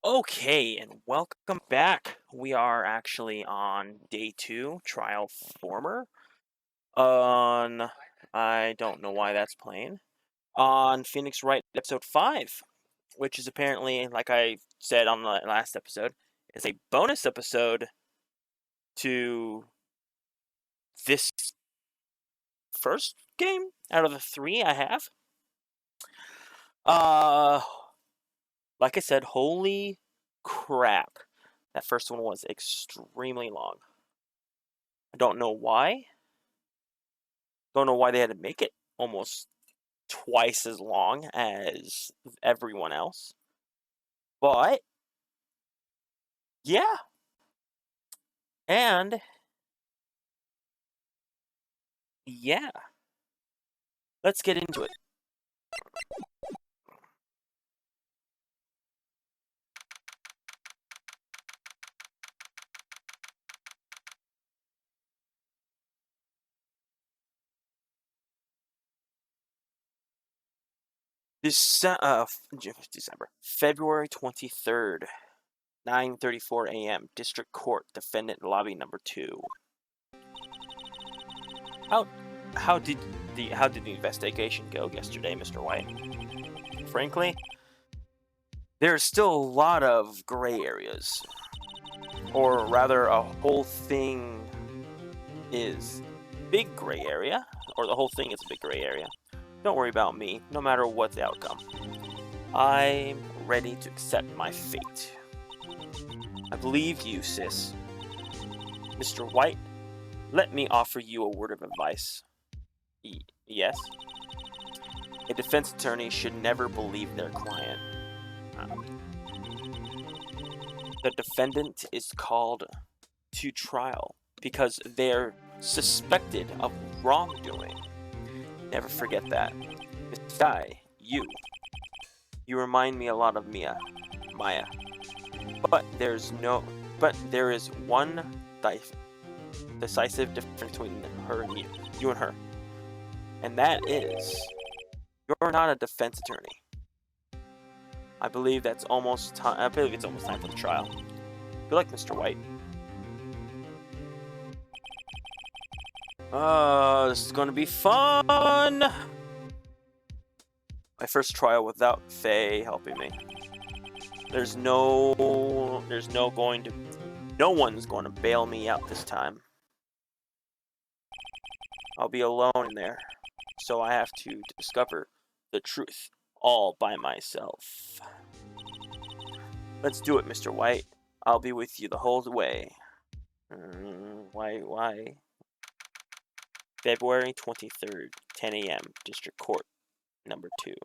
Okay, and welcome back. We are actually on day two, trial former. On I don't know why that's playing. On Phoenix Wright episode 5, which is apparently, like I said on the last episode, is a bonus episode to this first game out of the three I have. Uh like I said, holy crap. That first one was extremely long. I don't know why. Don't know why they had to make it almost twice as long as everyone else. But, yeah. And, yeah. Let's get into it. December. February 23rd, 9:34 a.m. District Court, Defendant Lobby Number 2. How how did the investigation go yesterday, Mr. White? Frankly, there's still a lot of gray areas. Or rather, a whole thing is big gray area, or the whole thing is a big gray area. Don't worry about me, no matter what the outcome. I'm ready to accept my fate. I believe you, sis. Mr. White, let me offer you a word of advice. Yes? A defense attorney should never believe their client. The defendant is called to trial because they're suspected of wrongdoing. Never forget that. This guy, you remind me a lot of Maya. But there is one decisive difference between her and you and her. And that is, you're not a defense attorney. I believe it's almost time for the trial. Good luck, Mr. White. This is gonna be fun! My first trial without Faye helping me. No one's going to bail me out this time. I'll be alone in there, so I have to discover the truth all by myself. Let's do it, Mr. White. I'll be with you the whole way. Why? February 23rd, 10 a.m., District Court, number 2.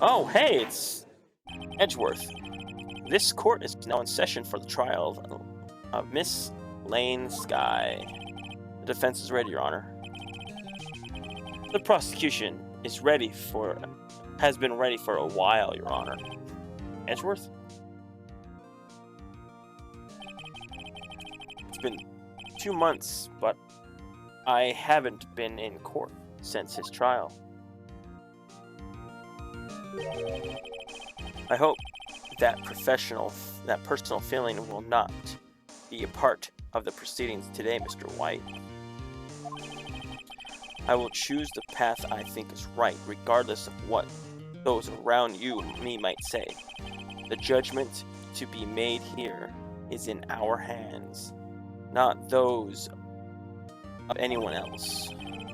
Oh, hey, it's Edgeworth. This court is now in session for the trial of Miss Lane Skye. The defense is ready, Your Honor. The prosecution has been ready for a while, Your Honor. Edgeworth? It's been 2 months, but I haven't been in court since his trial. I hope that personal feeling will not be a part of the proceedings today, Mr. White. I will choose the path I think is right, regardless of what those around you and me might say. The judgment to be made here is in our hands, not those of anyone else.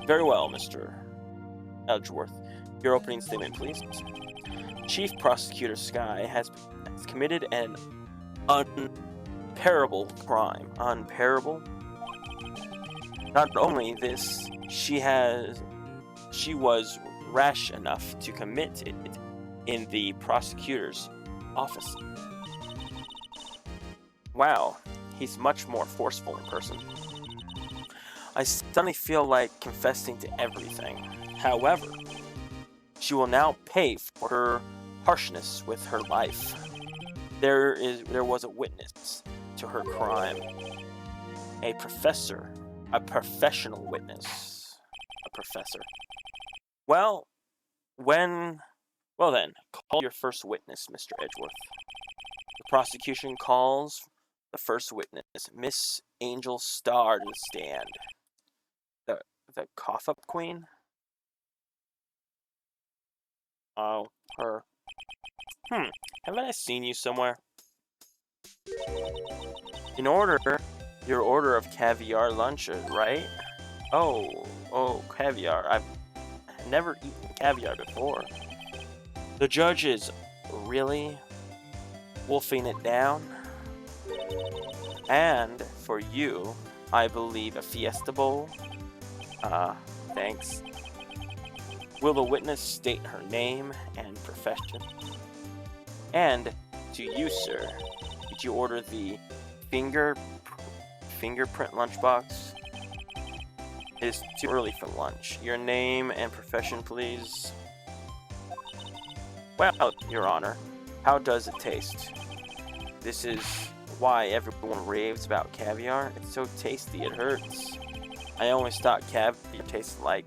Very well, Mr. Edgeworth. Your opening statement, please. Chief Prosecutor Skye has committed an unparable crime. Unparable? Not only this, she was rash enough to commit it in the prosecutor's office. Wow, he's much more forceful in person. I suddenly feel like confessing to everything. However, she will now pay for her harshness with her life. There was a witness to her crime. A professional witness. A professor. Well, when Well then, call your first witness, Mr. Edgeworth. The prosecution calls the first witness, Miss Angel Star, to the stand. The cough-up queen? Oh, her. Haven't I seen you somewhere? Your order of caviar lunch, right? Oh, caviar. I've never eaten caviar before. The judge is really wolfing it down. And for you, I believe a Fiesta Bowl. Thanks. Will the witness state her name and profession? And to you, sir, did you order the fingerprint lunchbox? It is too early for lunch. Your name and profession, please. Well, Your Honor, how does it taste? This is why everyone raves about caviar. It's so tasty, it hurts. I always thought caviar tasted like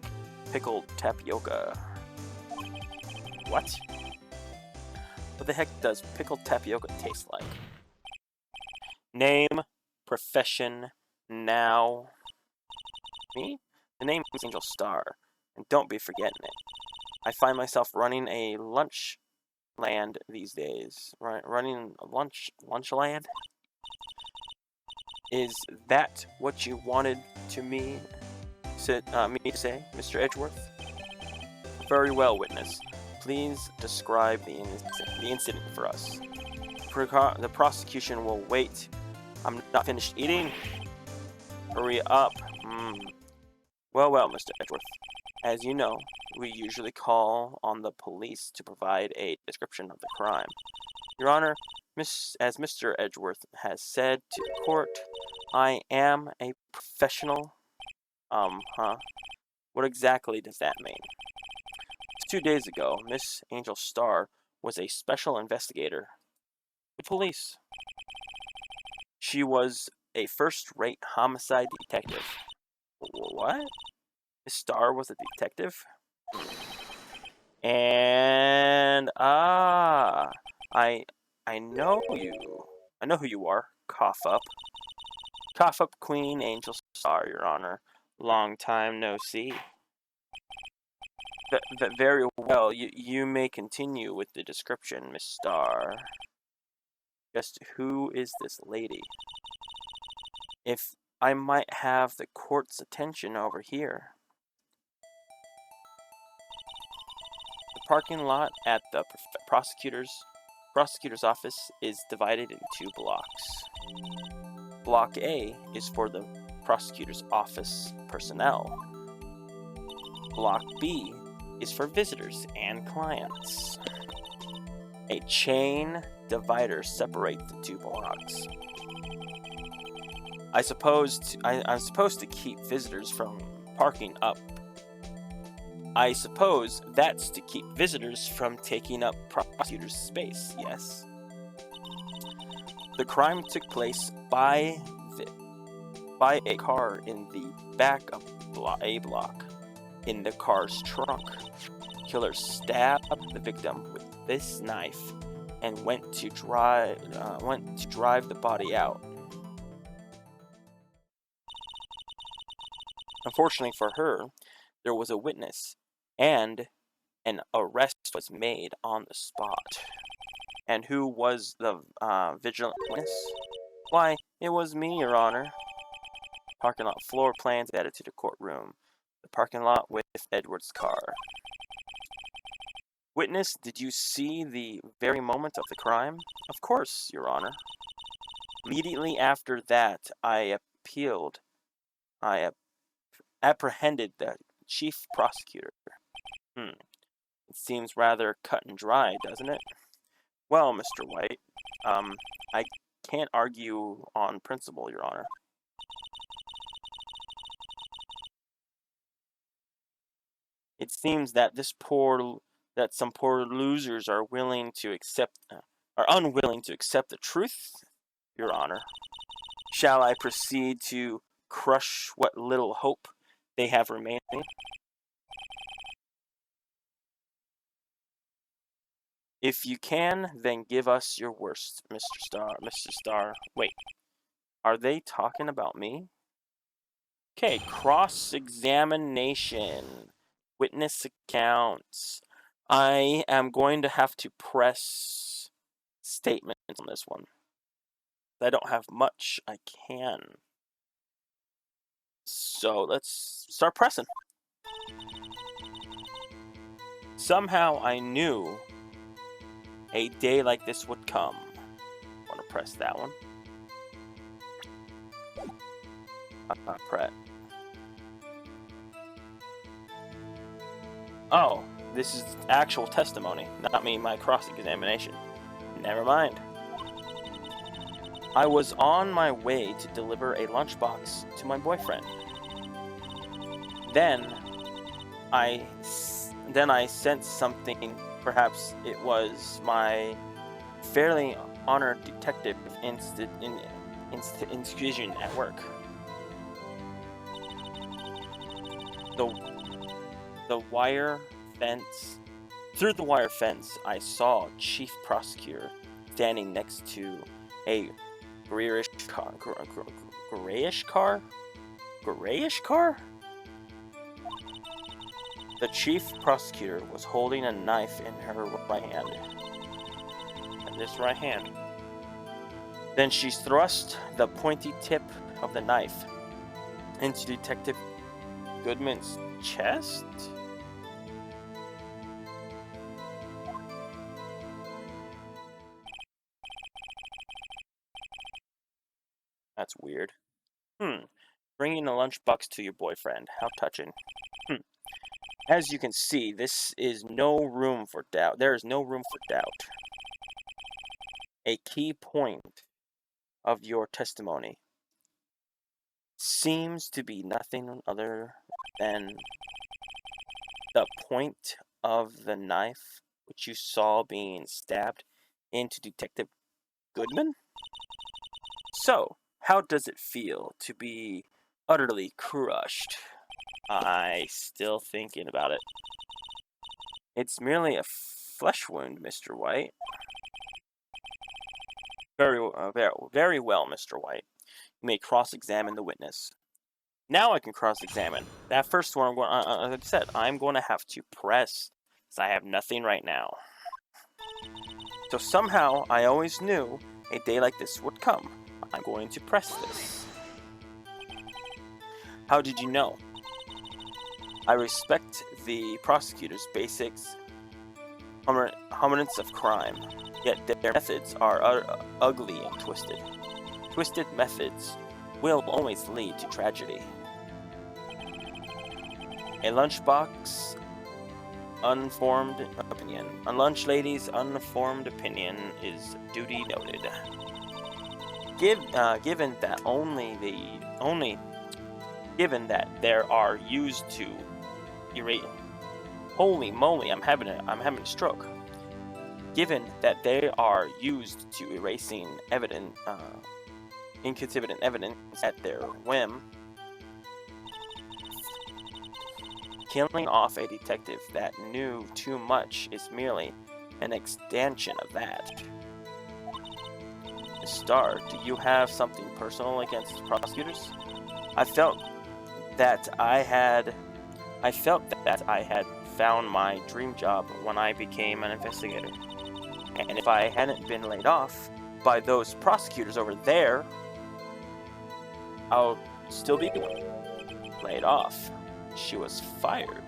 pickled tapioca. What? What the heck does pickled tapioca taste like? Name, profession, now. Me? The name is Angel Star, and don't be forgetting it. I find myself running a lunch land these days. Running a lunch land? Is that what you wanted me to say, Mr. Edgeworth? Very well, witness. Please describe the incident for us. The prosecution will wait. I'm not finished eating. Hurry up. Well, Mr. Edgeworth. As you know, we usually call on the police to provide a description of the crime. Your Honor, as Mr. Edgeworth has said to the court, I am a professional. What exactly does that mean? 2 days ago, Miss Angel Star was a special investigator with police. She was a first-rate homicide detective. What? Miss Star was a detective? And I know you. I know who you are. Cough up. Cough up, Queen Angel Star, Your Honor. Long time no see. Very well. You may continue with the description, Miss Star. Just who is this lady? If I might have the court's attention over here. The parking lot at the prosecutor's office is divided in 2 blocks. Block A is for the prosecutor's office personnel. Block B is for visitors and clients. A chain divider separates the 2 blocks. I'm supposed to keep visitors from parking up. I suppose that's to keep visitors from taking up prosecutor's space, yes? The crime took place by a car in the back of A block, in the car's trunk. Killer stabbed the victim with this knife and went to drive the body out. Unfortunately for her, there was a witness, and an arrest was made on the spot. And who was the vigilant witness? Why, it was me, Your Honor. Parking lot floor plans added to the courtroom. The parking lot with Edward's car. Witness, did you see the very moment of the crime? Of course, Your Honor. Immediately after that, I apprehended the chief prosecutor. It seems rather cut and dry, doesn't it? Well, Mr. White, I can't argue on principle, Your Honor. It seems that some poor losers are unwilling to accept the truth, Your Honor. Shall I proceed to crush what little hope they have remaining? If you can, then give us your worst, Mr. Star. Mr. Star. Wait, are they talking about me? Okay, cross-examination. Witness accounts. I am going to have to press statements on this one. I don't have much I can. So let's start pressing. Somehow I knew a day like this would come. I want to press that one. Press. Oh, this is actual testimony, not me, my cross-examination. Never mind. I was on my way to deliver a lunchbox to my boyfriend. Then I sensed something. Perhaps it was my fairly honored detective institution at work. Through the wire fence, I saw Chief Prosecutor standing next to a grayish car? The Chief Prosecutor was holding a knife in her right hand. In this right hand. Then she thrust the pointy tip of the knife into Detective Goodman's chest? That's weird. Bringing a lunchbox to your boyfriend. How touching. As you can see, this is no room for doubt. There is no room for doubt. A key point of your testimony seems to be nothing other than the point of the knife which you saw being stabbed into Detective Goodman? So, how does it feel to be utterly crushed? I still thinking about it. It's merely a flesh wound, Mr. White. Very well, Mr. White. You may cross-examine the witness. Now I can cross-examine. That first one, like I said, I'm going to have to press, because I have nothing right now. So somehow, I always knew a day like this would come. I'm going to press this. How did you know? I respect the prosecutor's basics, homonyms of crime, yet their methods are ugly and twisted. Twisted methods will always lead to tragedy. A lunchbox, unformed opinion. A lunch lady's unformed opinion is duty noted. Given that there are used to erase. Holy moly! I'm having a stroke. Given that they are used to erasing inconsistent evidence at their whim, killing off a detective that knew too much is merely an extension of that. Star, do you have something personal against prosecutors? I felt that I had found my dream job when I became an investigator. And if I hadn't been laid off by those prosecutors over there, I'll still be laid off. She was fired.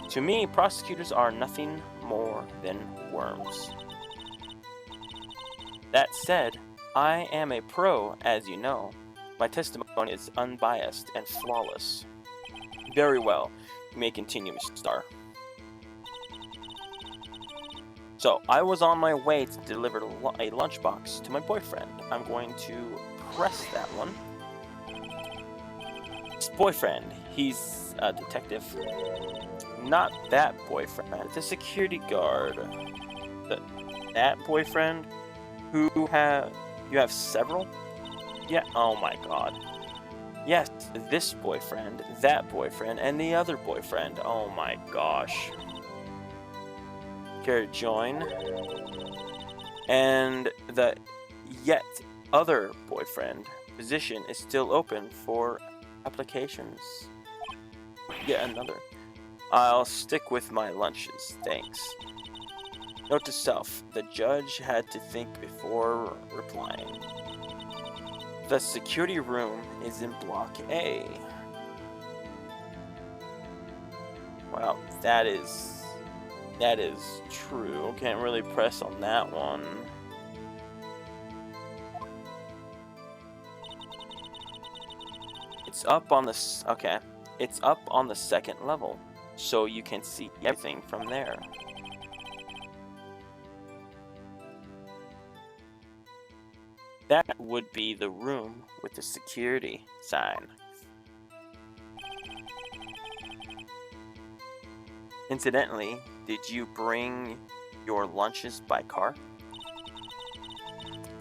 To me, prosecutors are nothing more than worms. That said, I am a pro, as you know. My testimony is unbiased and flawless. Very well. You may continue, Mr. Starr. So, I was on my way to deliver a lunchbox to my boyfriend. I'm going to press that one. His boyfriend, he's a detective. Not that boyfriend, the security guard. That boyfriend who you have several? Yeah, oh my god. Yes, this boyfriend, that boyfriend, and the other boyfriend. Oh my gosh. care to join? And the yet other boyfriend position is still open for applications. Yet another. I'll stick with my lunches, thanks. Note to self, the judge had to think before replying. The security room is in Block A. Wow, that is true. Can't really press on that one. It's up on the okay. It's up on the second level, so you can see everything from there. That would be the room with the security sign. Incidentally, did you bring your lunches by car?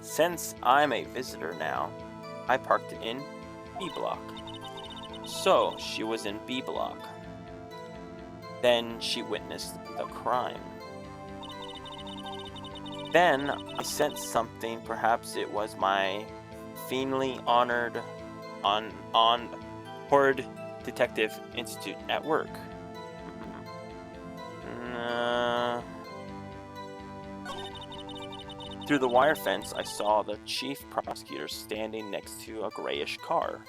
Since I'm a visitor now, I parked in B block. So, she was in B block. Then she witnessed the crime. Then I sensed something. Perhaps it was my fiendly honored on Horde Detective Institute at work. Through the wire fence, I saw the chief prosecutor standing next to a grayish car.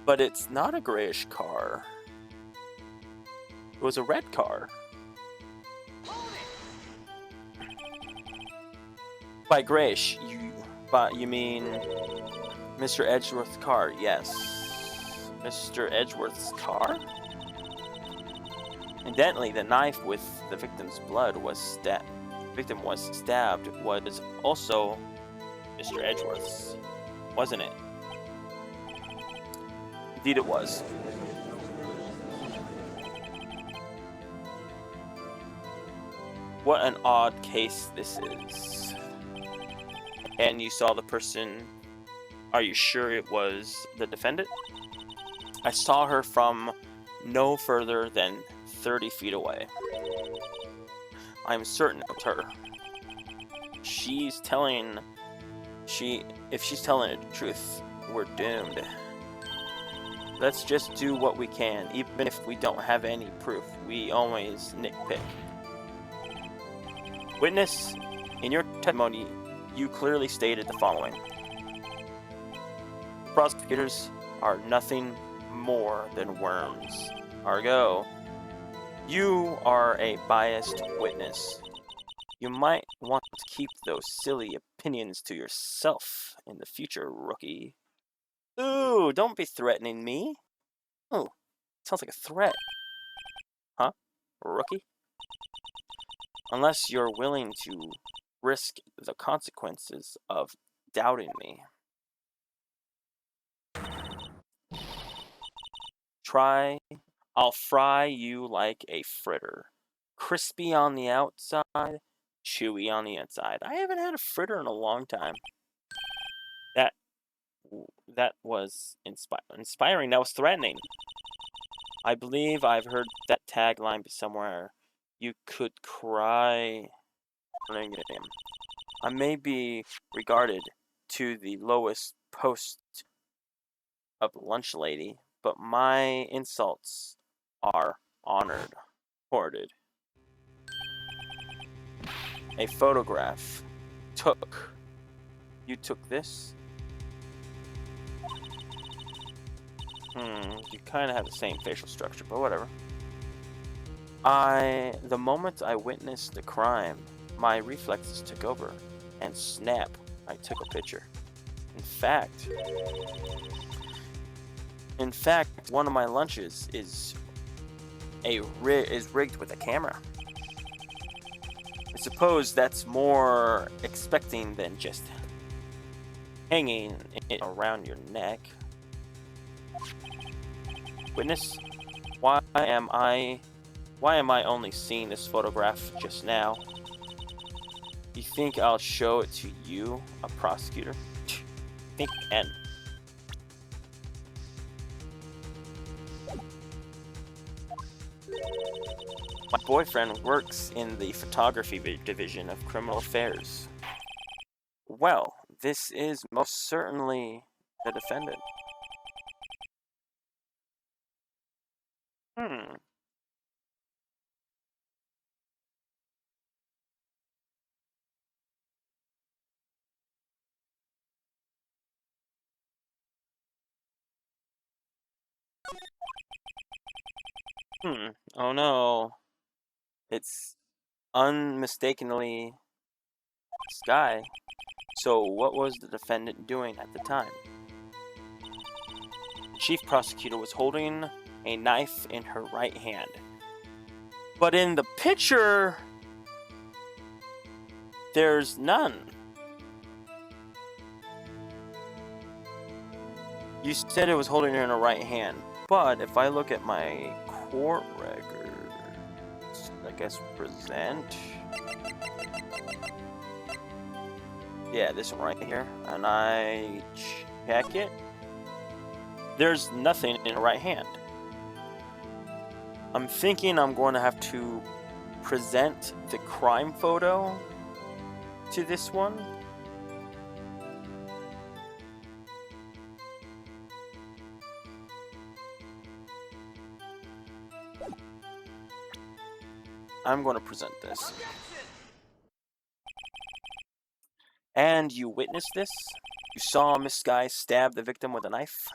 But it's not a grayish car. It was a red car. By grayish, you mean Mr. Edgeworth's car? Yes. Mr. Edgeworth's car? Incidentally, the knife with the victim's blood was stabbed was also Mr. Edgeworth's, wasn't it? Indeed it was. What an odd case this is. And you saw the person. Are you sure it was the defendant? I saw her from no further than 30 feet away. I'm certain it was her. If she's telling the truth, we're doomed. Let's just do what we can, even if we don't have any proof. We always nitpick. Witness, in your testimony, you clearly stated the following. Prosecutors are nothing more than worms. Argo, you are a biased witness. You might want to keep those silly opinions to yourself in the future, rookie. Ooh, don't be threatening me. Oh, sounds like a threat. Huh? Rookie? Unless you're willing to risk the consequences of doubting me. I'll fry you like a fritter. Crispy on the outside, chewy on the inside. I haven't had a fritter in a long time. That was inspiring. That was threatening. I believe I've heard that tagline somewhere. You could cry. I may be regarded to the lowest post of lunch lady, but my insults are honored. Hoarded. A photograph. You took this? You kind of have the same facial structure, but whatever. The moment I witnessed the crime, my reflexes took over, and snap, I took a picture. In fact, one of my lunches is rigged with a camera. I suppose that's more expecting than just hanging it around your neck. Witness, why am I only seeing this photograph just now? You think I'll show it to you, a prosecutor? Think again. My boyfriend works in the photography division of criminal affairs. Well, this is most certainly the defendant. Hmm. Oh no. It's unmistakably Sky. So what was the defendant doing at the time? The chief prosecutor was holding a knife in her right hand. But in the picture, there's none. You said it was holding her in her right hand, but if I look at my court records, I guess present. Yeah, this one right here, and I check it. There's nothing in her right hand. I'm thinking I'm going to have to present the crime photo to this one. I'm going to present this. And you witnessed this? You saw Miss Sky stab the victim with a knife?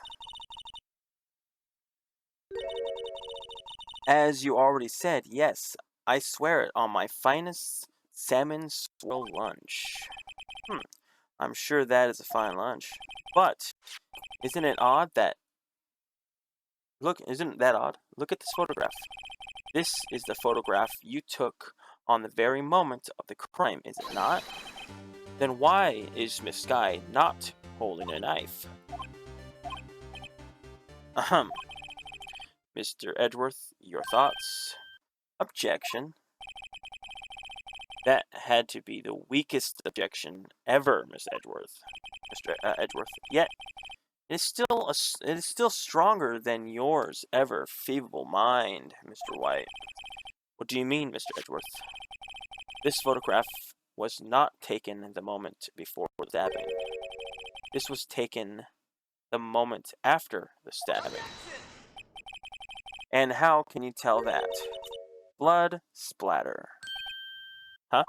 As you already said, yes, I swear it on my finest salmon swirl lunch. I'm sure that is a fine lunch. But, isn't it odd that... Look, isn't that odd? Look at this photograph. This is the photograph you took on the very moment of the crime, is it not? Then why is Miss Sky not holding a knife? Ahem. Mr. Edgeworth, your thoughts? Objection. That had to be the weakest objection ever, Mr. Edgeworth. Yet, it is still stronger than yours ever feeble mind, Mr. White. What do you mean, Mr. Edgeworth? This photograph was not taken the moment before the stabbing. This was taken the moment after the stabbing. And how can you tell that? Blood splatter. Huh?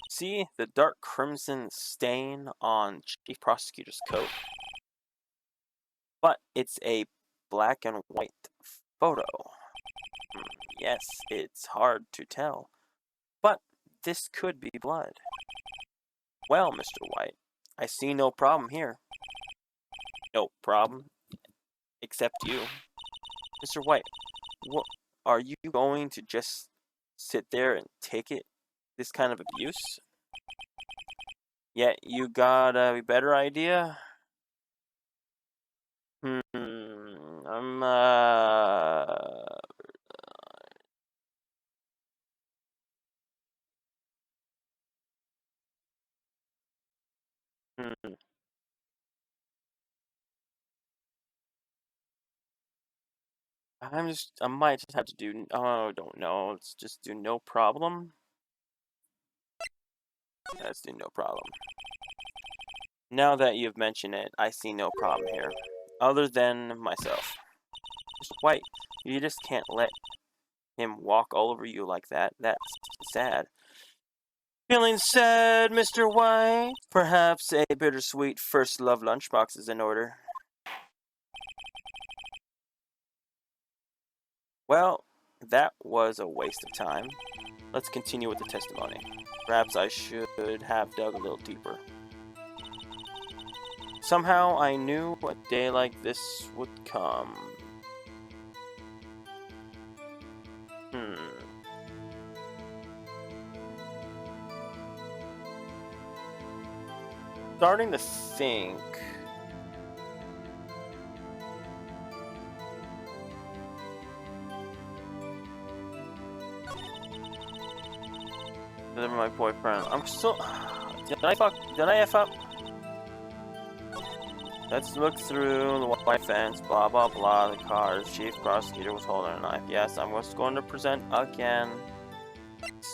See the dark crimson stain on Chief Prosecutor's coat? But it's a black and white photo. Yes, it's hard to tell. But this could be blood. Well, Mr. White, I see no problem here. No problem, except you. Mr. White, what, are you going to just sit there and take it, this kind of abuse? Yet you got a better idea? I'm, I might just have to do, oh, I don't know, let's just do no problem. Let's do no problem. Now that you've mentioned it, I see no problem here, other than myself. Mr. White, you just can't let him walk all over you like that. That's sad. Feeling sad, Mr. White? Perhaps a bittersweet first love lunchbox is in order. Well, that was a waste of time. Let's continue with the testimony. Perhaps I should have dug a little deeper. Somehow I knew a day like this would come. Starting to think. My boyfriend. I'm still. Did I F up? Let's look through the white fence, blah blah blah. The car's chief prosecutor was holding a knife. Yes, I'm just going to present again.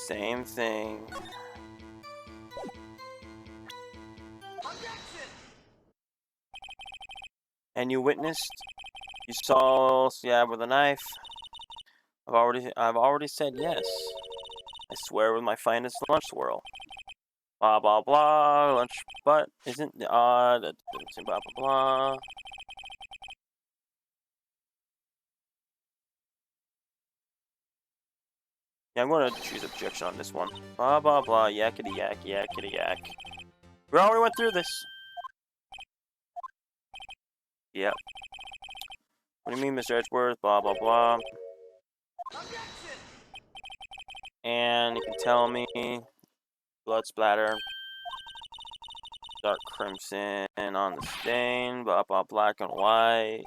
Same thing. And you witnessed? You saw Siab with a knife? I've already said yes. I swear with my finest lunch swirl. Blah blah blah. Lunch, but isn't blah blah blah. Yeah, I'm going to choose objection on this one. Blah blah blah. Yakety yak, yakety yak. We already went through this. Yep. What do you mean, Mr. Edgeworth? Blah blah blah. And you can tell me blood splatter. Dark crimson on the stain, blah blah black and white.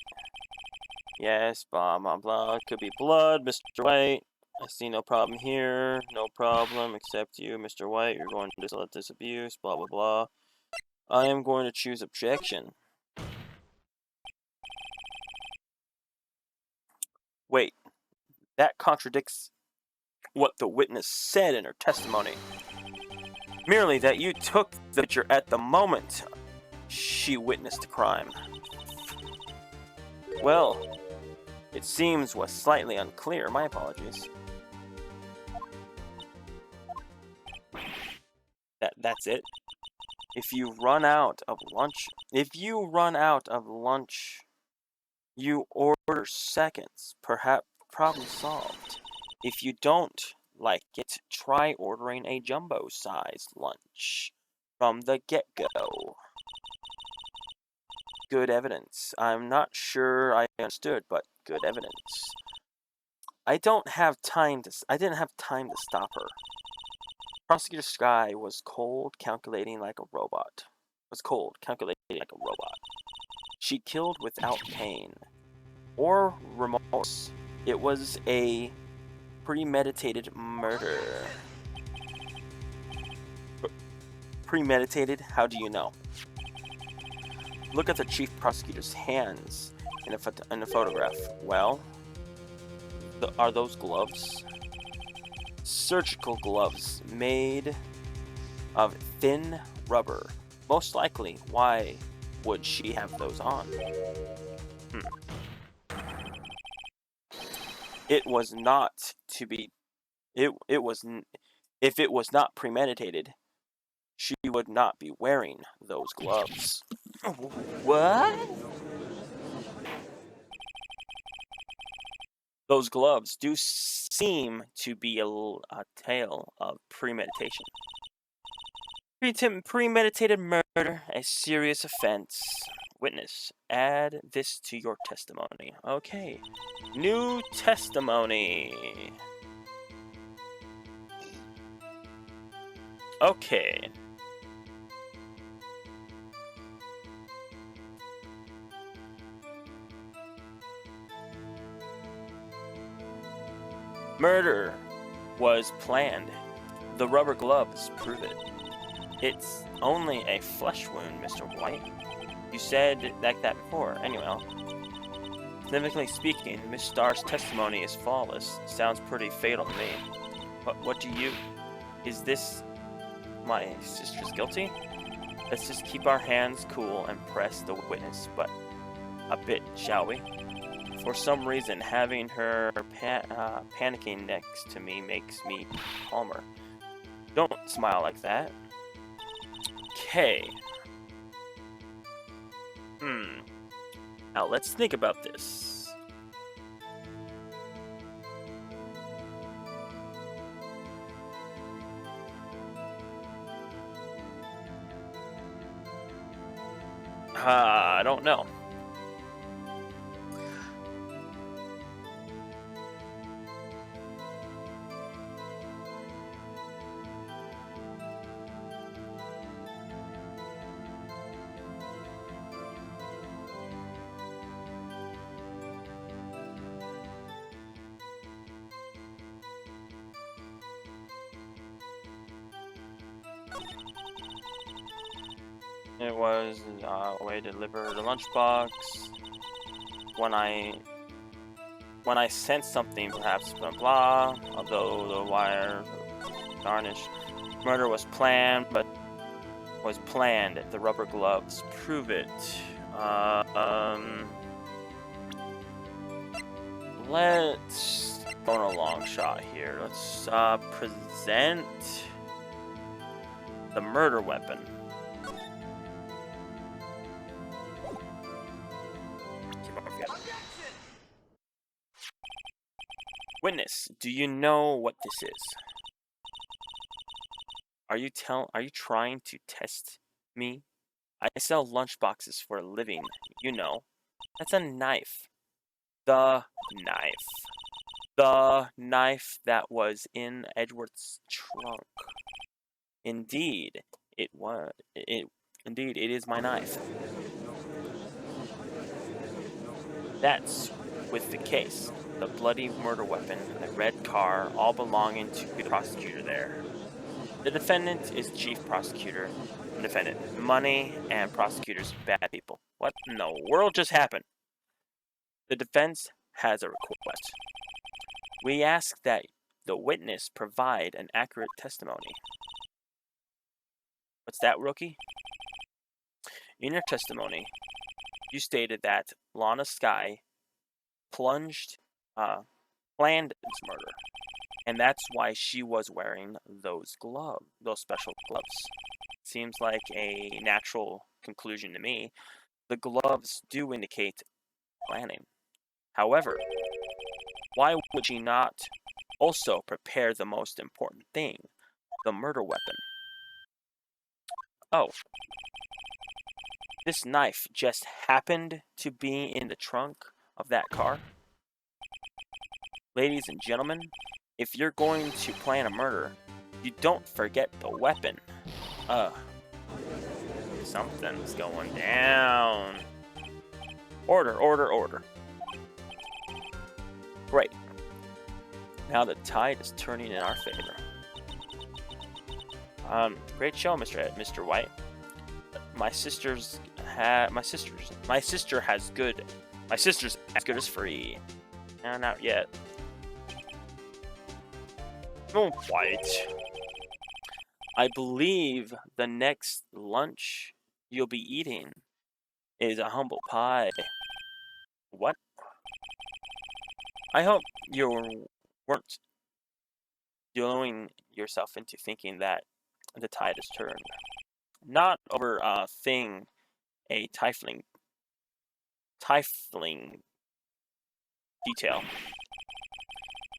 Yes, blah blah blah. Could be blood, Mr. White. I see no problem here. No problem, except you, Mr. White. You're going to let this abuse, blah blah blah. I am going to choose objection. Wait, that contradicts what the witness said in her testimony. Merely that you took the picture at the moment she witnessed the crime. Well, it seems was slightly unclear. My apologies. That's it. If you run out of lunch, you order seconds. Perhaps problem solved. If you don't like it, try ordering a jumbo-sized lunch from the get-go. Good evidence. I'm not sure I understood, but good evidence. I didn't have time to stop her. Prosecutor Sky was cold, calculating like a robot. She killed without pain or remorse. It was a premeditated murder. Premeditated? How do you know? Look at the chief prosecutor's hands in a photograph. Well, are those gloves? Surgical gloves made of thin rubber. Most likely, why would she have those on? It was not to be. It was. If it was not premeditated, she would not be wearing those gloves. What? Those gloves do seem to be a tale of premeditation. Premeditated murder, a serious offense. Witness, add this to your testimony. Okay. New testimony. Okay. Murder was planned. The rubber gloves prove it. It's only a flesh wound, Mr. White. You said like that before. Anyway, significantly speaking, Miss Starr's testimony is flawless. Sounds pretty fatal to me. But what do you... Is this... my sister's guilty? Let's just keep our hands cool and press the witness, but a bit, shall we? For some reason, having her panicking next to me makes me calmer. Don't smile like that. Okay. Now let's think about this. I don't know. It was a way to deliver the lunchbox. When I sensed something, perhaps blah blah. Although the wire garnish murder was planned, but was planned. The rubber gloves prove it. Let's go on a long shot here. Let's present the murder weapon. Witness, do you know what this is? Are you trying to test me? I sell lunchboxes for a living, you know. That's a knife. The knife. The knife that was in Edward's trunk. Indeed, it was. Indeed, it is my knife. That's with the case. The bloody murder weapon, the red car, all belonging to the prosecutor there. The defendant is chief prosecutor. The defendant, money and prosecutors, bad people. What in the world just happened? The defense has a request. We ask that the witness provide an accurate testimony. What's that, rookie? In your testimony, you stated that Lana Skye planned this murder, and that's why she was wearing those special gloves. Seems like a natural conclusion to me. The gloves do indicate planning. However, why would she not also prepare the most important thing, the murder weapon? Oh, this knife just happened to be in the trunk of that car? Ladies and gentlemen, if you're going to plan a murder, you don't forget the weapon. Something's going down. Order, order, order. Great. Now the tide is turning in our favor. Great show, Mr. White. My sister's as good as free. No, not yet. Oh, White. I believe the next lunch you'll be eating is a humble pie. What? I hope you weren't luring yourself into thinking that the tide has turned. Not over a thing, a trifling detail.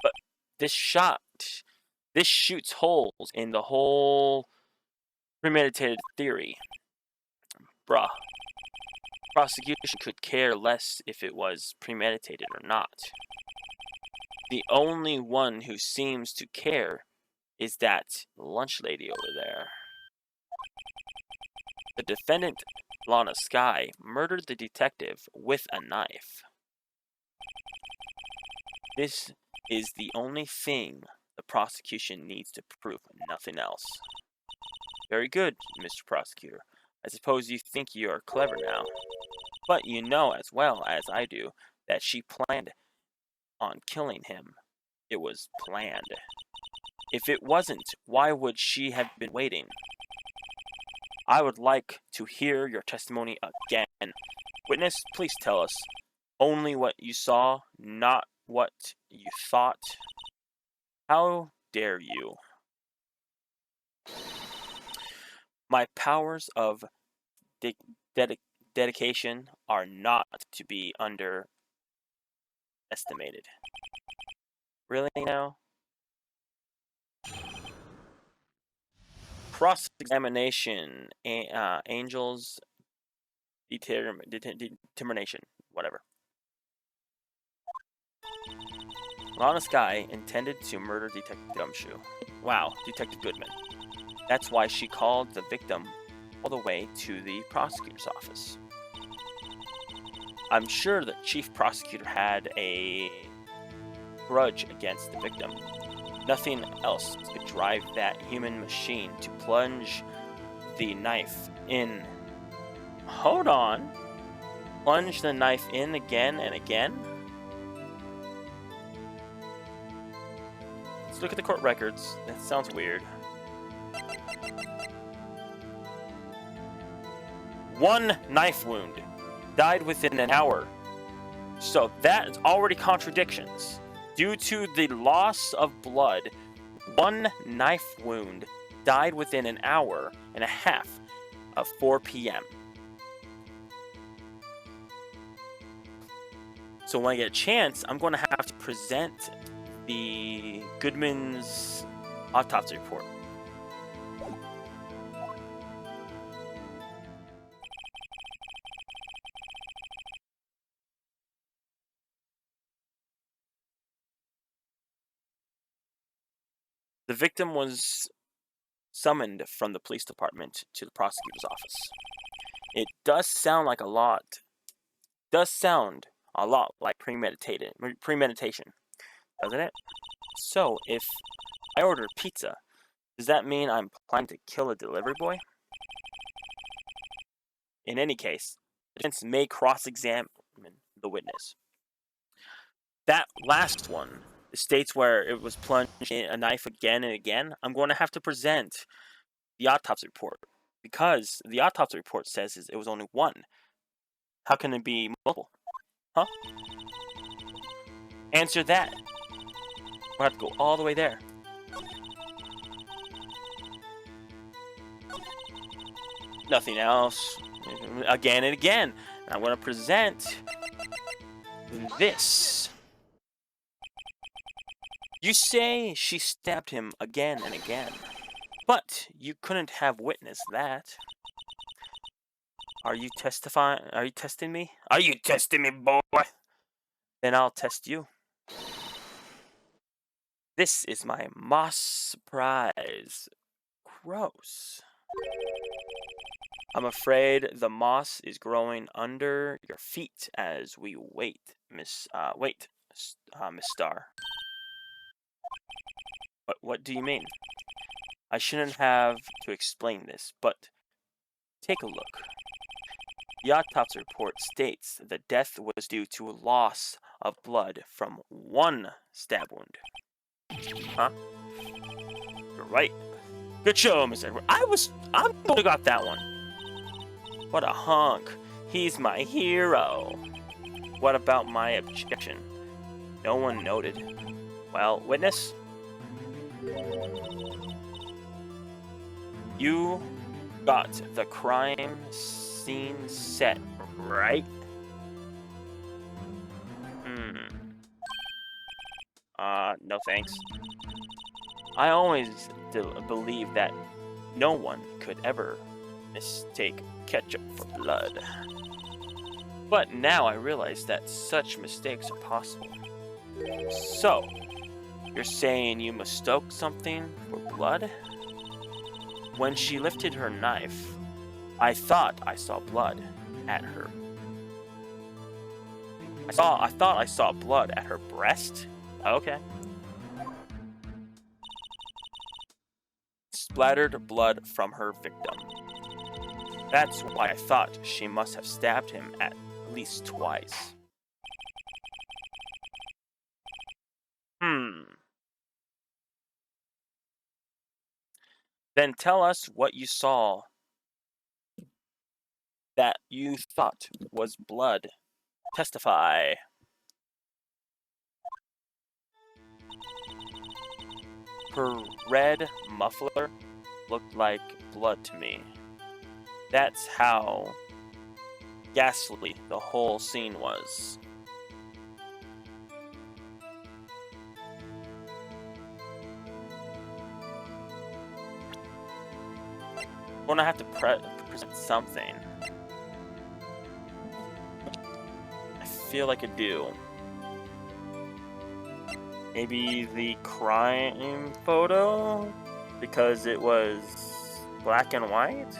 But this shoots holes in the whole premeditated theory. Bruh. Prosecution could care less if it was premeditated or not. The only one who seems to care is that lunch lady over there. The defendant, Lana Skye, murdered the detective with a knife. This is the only thing the prosecution needs to prove, nothing else. Very good, Mr. Prosecutor. I suppose you think you are clever now. But you know as well as I do that she planned on killing him. It was planned. If it wasn't, why would she have been waiting? I would like to hear your testimony again. Witness, please tell us only what you saw, not what you thought. How dare you? My powers of dedication are not to be underestimated. Really now? Cross-examination, Angel's determination, whatever. Lana Skye intended to murder Detective Gumshoe. Wow, Detective Goodman. That's why she called the victim all the way to the prosecutor's office. I'm sure the chief prosecutor had a grudge against the victim. Nothing else could drive that human machine to plunge the knife in Hold on. Plunge the knife in again and again. Let's look at the court records. That sounds weird. One knife wound. Died within an hour. So that is already contradictions. Due to the loss of blood, one knife wound died within an hour and a half of 4 p.m. So when I get a chance, I'm going to have to present the Goodman's autopsy report. The victim was summoned from the police department to the prosecutor's office. It does sound like a lot. Does sound a lot like premeditation, doesn't it? So, if I order pizza, does that mean I'm planning to kill a delivery boy? In any case, the defense may cross-examine the witness. That last one, the states where it was plunged in a knife again and again, I'm going to have to present the autopsy report. Because the autopsy report says it was only one. How can it be multiple? Huh? Answer that. We'll have to go all the way there. Nothing else. Again and again. And I'm going to present this. You say she stabbed him again and again. But you couldn't have witnessed that. Are you testifying? Are you testing me? Are you testing me, boy? Then I'll test you. This is my moss surprise. Gross. I'm afraid the moss is growing under your feet as we wait, Miss Star. What do you mean? I shouldn't have to explain this, but take a look. The autopsy report states the death was due to a loss of blood from one stab wound. Huh? You're right. Good show, Miss Edward. I'm the one who got that one. What a hunk. He's my hero. What about my objection? No one noted. Well, witness? You got the crime scene set, right? No thanks. I always believed that no one could ever mistake ketchup for blood. But now I realize that such mistakes are possible. So, you're saying you mistook something for blood? When she lifted her knife, I thought I saw blood at her. I thought I saw blood at her breast? Okay. Splattered blood from her victim. That's why I thought she must have stabbed him at least twice. Then tell us what you saw that you thought was blood. Testify. Her red muffler looked like blood to me. That's how ghastly the whole scene was. I'm gonna have to present something. I feel like I do. Maybe the crime photo? Because it was black and white?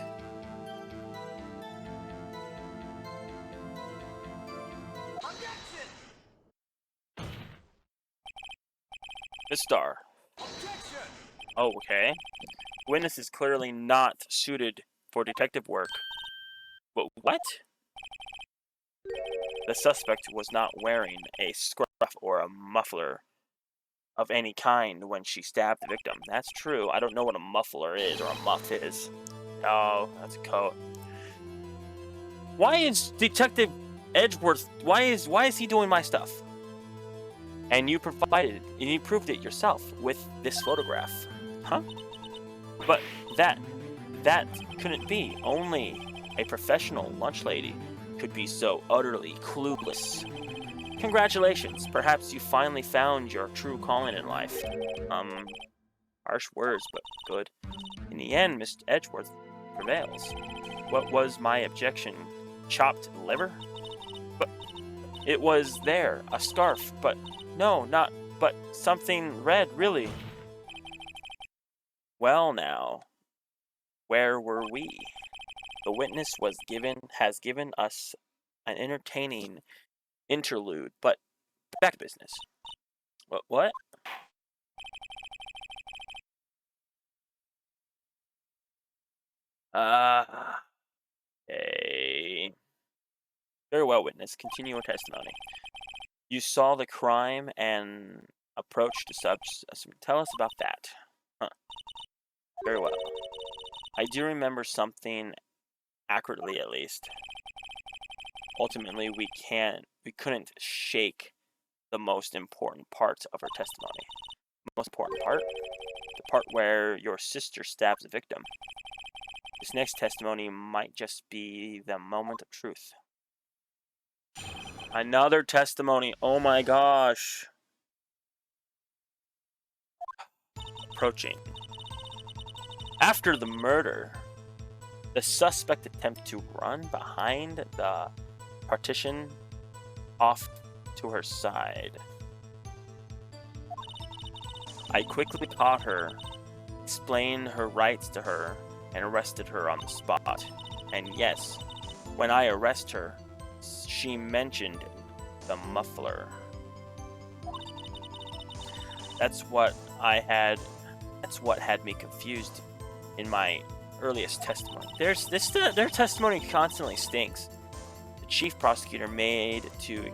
The star. Oh, okay. Witness is clearly not suited for detective work. But what? The suspect was not wearing a scarf or a muffler of any kind when she stabbed the victim. That's true. I don't know what a muffler is or a muff is. Oh, that's a coat. Why is Detective Edgeworth? Why is he doing my stuff? And you proved it yourself with this photograph, huh? But that couldn't be. Only a professional lunch lady could be so utterly clueless. Congratulations. Perhaps you finally found your true calling in life. Harsh words, but good. In the end, Mr. Edgeworth prevails. What was my objection? Chopped liver? But it was there, a scarf, but no, not, but something red, really. Well now, where were we? The witness has given us an entertaining interlude, but back to business. What? Okay. Very well, witness. Continue your testimony. You saw the crime and approached the subject. Tell us about that. Huh. Very well. I do remember something accurately, at least. Ultimately, we couldn't shake the most important part of her testimony. The most important part? The part where your sister stabs the victim. This next testimony might just be the moment of truth. Another testimony. Oh my gosh. Approaching. After the murder, the suspect attempted to run behind the partition off to her side. I quickly caught her, explained her rights to her, and arrested her on the spot. And yes, when I arrested her, she mentioned the muffler. That's what had me confused in my earliest testimony. Their testimony constantly stinks. The chief prosecutor made to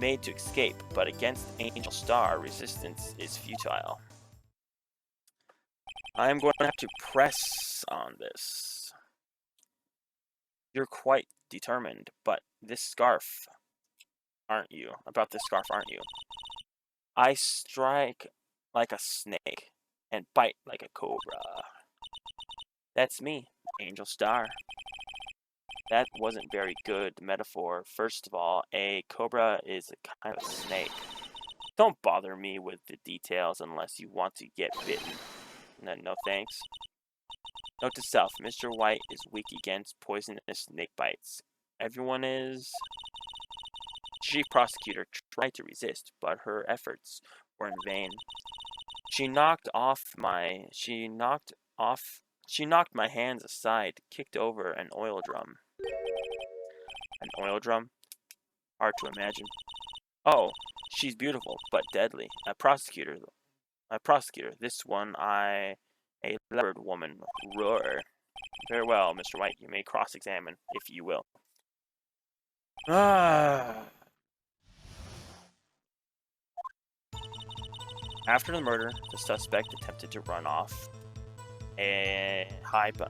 escape, but against Angel Star, resistance is futile. I'm going to have to press on this. You're quite determined, but this scarf, aren't you? I strike like a snake and bite like a cobra. That's me, Angel Star. That wasn't very good metaphor. First of all, a cobra is a kind of snake. Don't bother me with the details unless you want to get bitten. No thanks. Note to self, Mr. White is weak against poisonous snake bites. Everyone is... Chief prosecutor tried to resist, but her efforts were in vain. She knocked my hands aside, kicked over an oil drum. An oil drum? Hard to imagine. Oh, she's beautiful, but deadly. A prosecutor, this one, a leopard woman. Roar. Very well, Mr. White, you may cross-examine, if you will. After the murder, the suspect attempted to run off and hide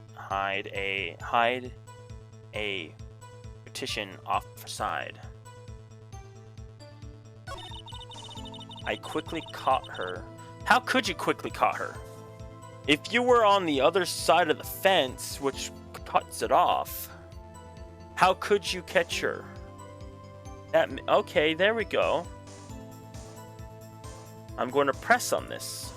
a petition off the side. I quickly caught her. How could you quickly caught her? If you were on the other side of the fence, which cuts it off, how could you catch her? Okay, there we go. I'm going to press on this.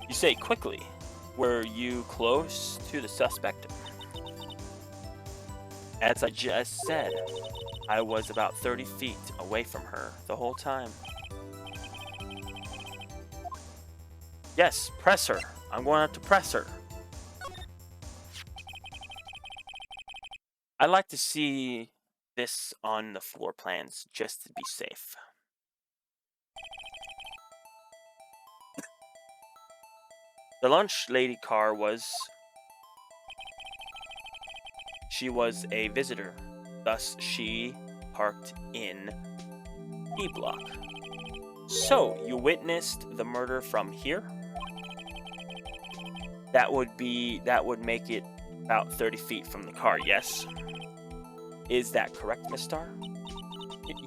You say quickly. Were you close to the suspect? As I just said, I was about 30 feet away from her the whole time. Yes, press her. I'm going to have to press her. I'd like to see this on the floor plans just to be safe. The lunch lady car she was a visitor, thus she parked in B block. So, you witnessed the murder from here? That would make it about 30 feet from the car, yes? Is that correct, Miss Star?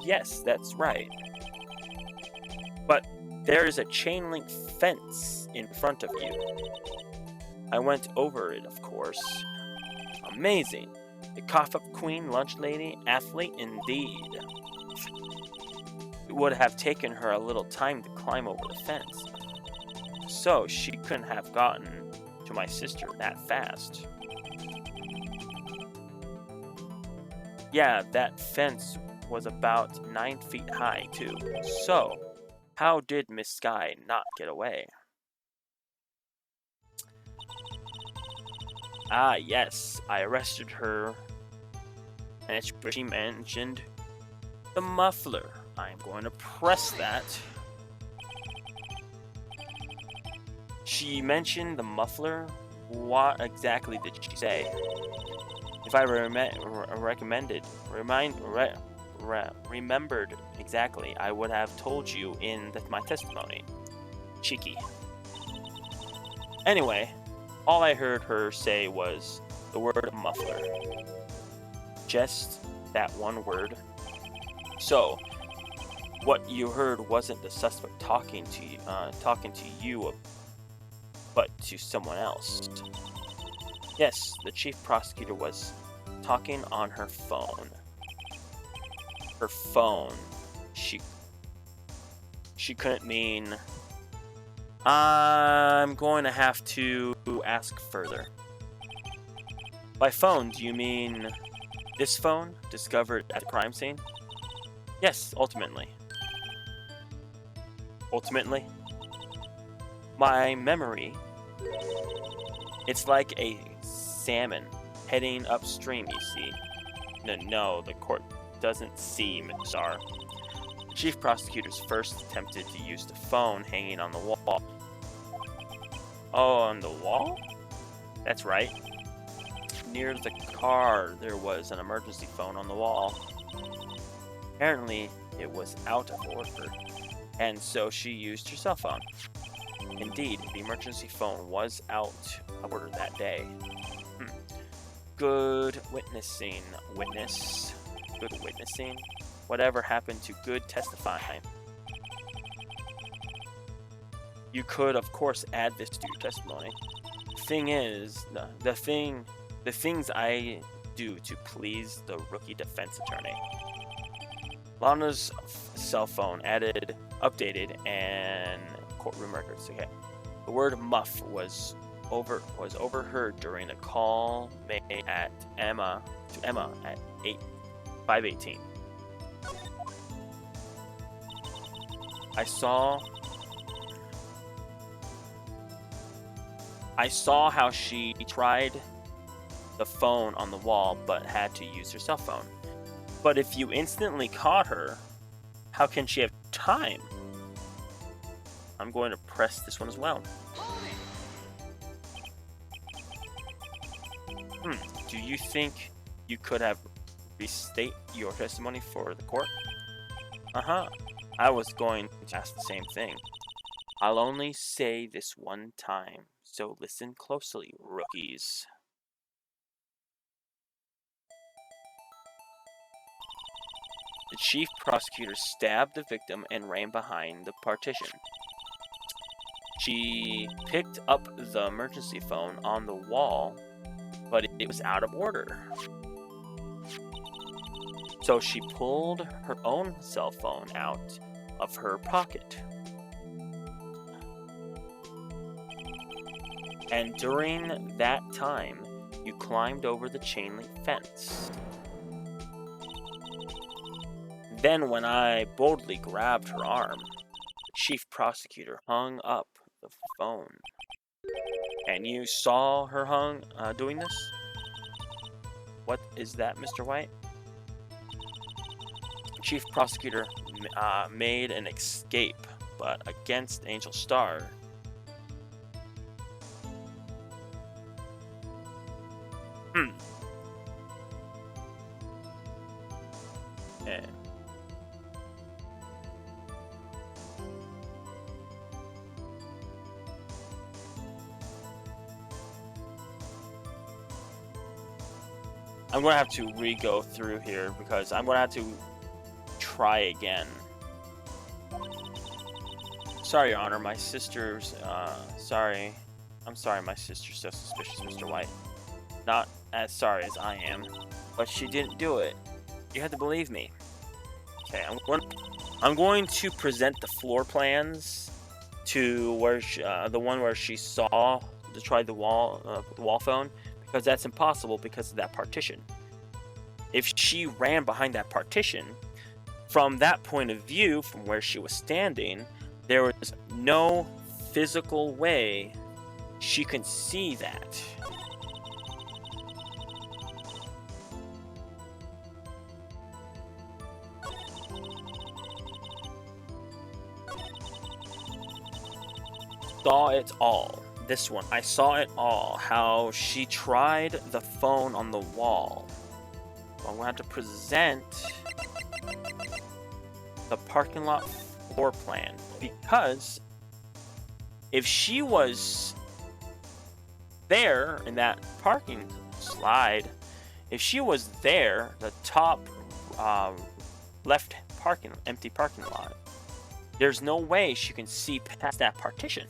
Yes, that's right. But there is a chain link fence in front of you. I went over it, of course. Amazing. The cough-up queen, lunch lady, athlete indeed. It would have taken her a little time to climb over the fence. So she couldn't have gotten to my sister that fast. Yeah, that fence was about 9 feet high, too. So, how did Miss Sky not get away? Ah, yes, I arrested her, and she mentioned the muffler. I'm going to press that. She mentioned the muffler? What exactly did she say? If I remembered exactly, I would have told you in my testimony. Cheeky. Anyway, all I heard her say was the word muffler. Just that one word. So, what you heard wasn't the suspect talking to you, but to someone else. Yes, the chief prosecutor was talking on her phone. Her phone. She couldn't mean... I'm going to have to ask further. By phone, do you mean this phone discovered at the crime scene? Yes, ultimately. Ultimately? My memory. It's like a salmon heading upstream, you see. No, the court doesn't see, Miss R. The chief prosecutors first attempted to use the phone hanging on the wall. Oh, on the wall? That's right. Near the car, there was an emergency phone on the wall. Apparently, it was out of order, and so she used her cell phone. Indeed, the emergency phone was out of order that day. Good witnessing, witness. Good witnessing? Whatever happened to good testifying? You could, of course, add this to your testimony. The thing is, the things I do to please the rookie defense attorney. Lana's cell phone updated, and courtroom records. Okay, the word "muff" was overheard during a call made to Emma at 5:18. I saw how she tried the phone on the wall, but had to use her cell phone. But if you instantly caught her, how can she have time? I'm going to press this one as well. Do you think you could have restate your testimony for the court? I was going to ask the same thing. I'll only say this one time, so listen closely, rookies. The chief prosecutor stabbed the victim and ran behind the partition. She picked up the emergency phone on the wall, but it was out of order. So she pulled her own cell phone out of her pocket. And during that time, you climbed over the chain link fence. Then when I boldly grabbed her arm, the chief prosecutor hung up the phone. And you saw her doing this? What is that, Mr. White? The chief prosecutor made an escape, but against Angel Star. Hmm. Yeah. I'm gonna have to re-go through here because I'm gonna have to try again. Sorry, Your Honor, my sister's, sorry. I'm sorry, my sister's so suspicious, Mr. White. Not as sorry as I am, but she didn't do it. You had to believe me. Okay, I'm going to present the floor plans to where the one where she saw to try the wall phone, because that's impossible because of that partition. If she ran behind that partition, from that point of view, from where she was standing, there was no physical way she could see that. Saw it all. This one, I saw it all. How she tried the phone on the wall. I'm gonna have to present the parking lot floor plan, because if she was there in that parking slide, if she was there, the top left empty parking lot, there's no way she can see past that partition.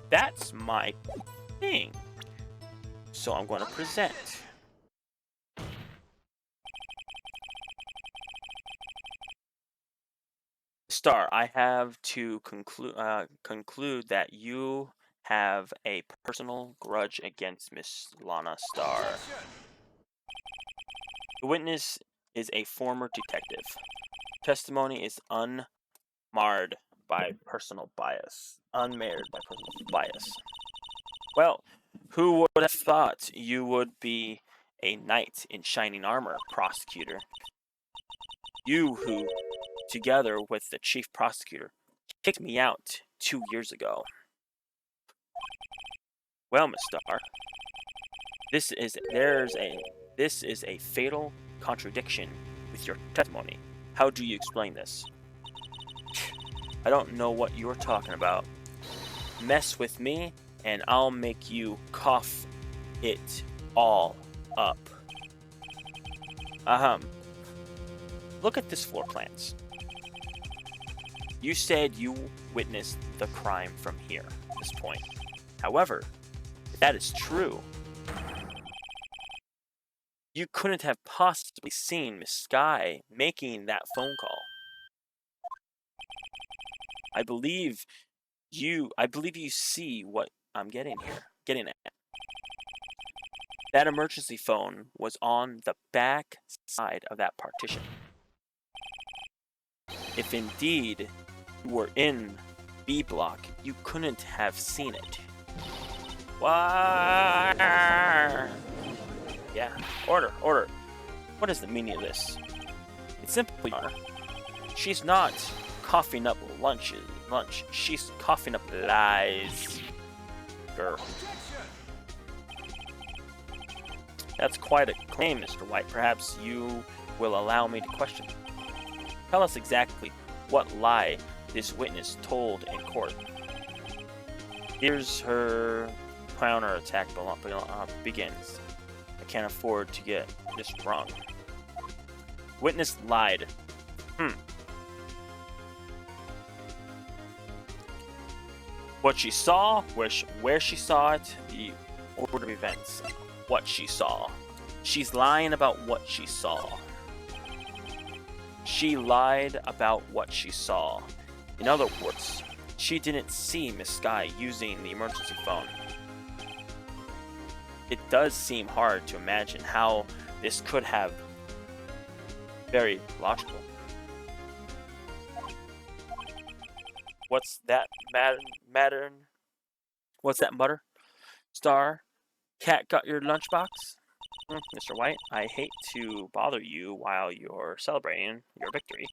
That's my thing. So I'm going to present. Star, I have to conclude that you have a personal grudge against Miss Lana Star. The witness is a former detective. Testimony is unmarred by personal bias. Unmarred by personal bias. Well, who would have thought you would be a knight in shining armor, prosecutor? You who, together with the chief prosecutor, kicked me out 2 years ago. Well, Miss Starr, this is a fatal contradiction with your testimony. How do you explain this? I don't know what you're talking about. Mess with me, and I'll make you cough it all up. Look at this floor plans. You said you witnessed the crime from here, this point. However, if that is true, you couldn't have possibly seen Miss Sky making that phone call. I believe you see what I'm getting at. That emergency phone was on the back side of that partition. If indeed you were in B block, you couldn't have seen it. Why? Yeah, order. What is the meaning of this? It's simply, she's not coughing up lunch. She's coughing up lies. Girl. That's quite a claim, Mr. White. Perhaps you will allow me to question. Tell us exactly what lie this witness told in court. Here's her counter attack begins. I can't afford to get this wrong. Witness lied. What she saw, where she saw it, the order of events. What she saw. She's lying about what she saw. She lied about what she saw. In other words, she didn't see Miss Sky using the emergency phone. It does seem hard to imagine how this could have very logical. What's that matter? What's that mutter? Star, cat got your lunchbox? Mr. White, I hate to bother you while you're celebrating your victory,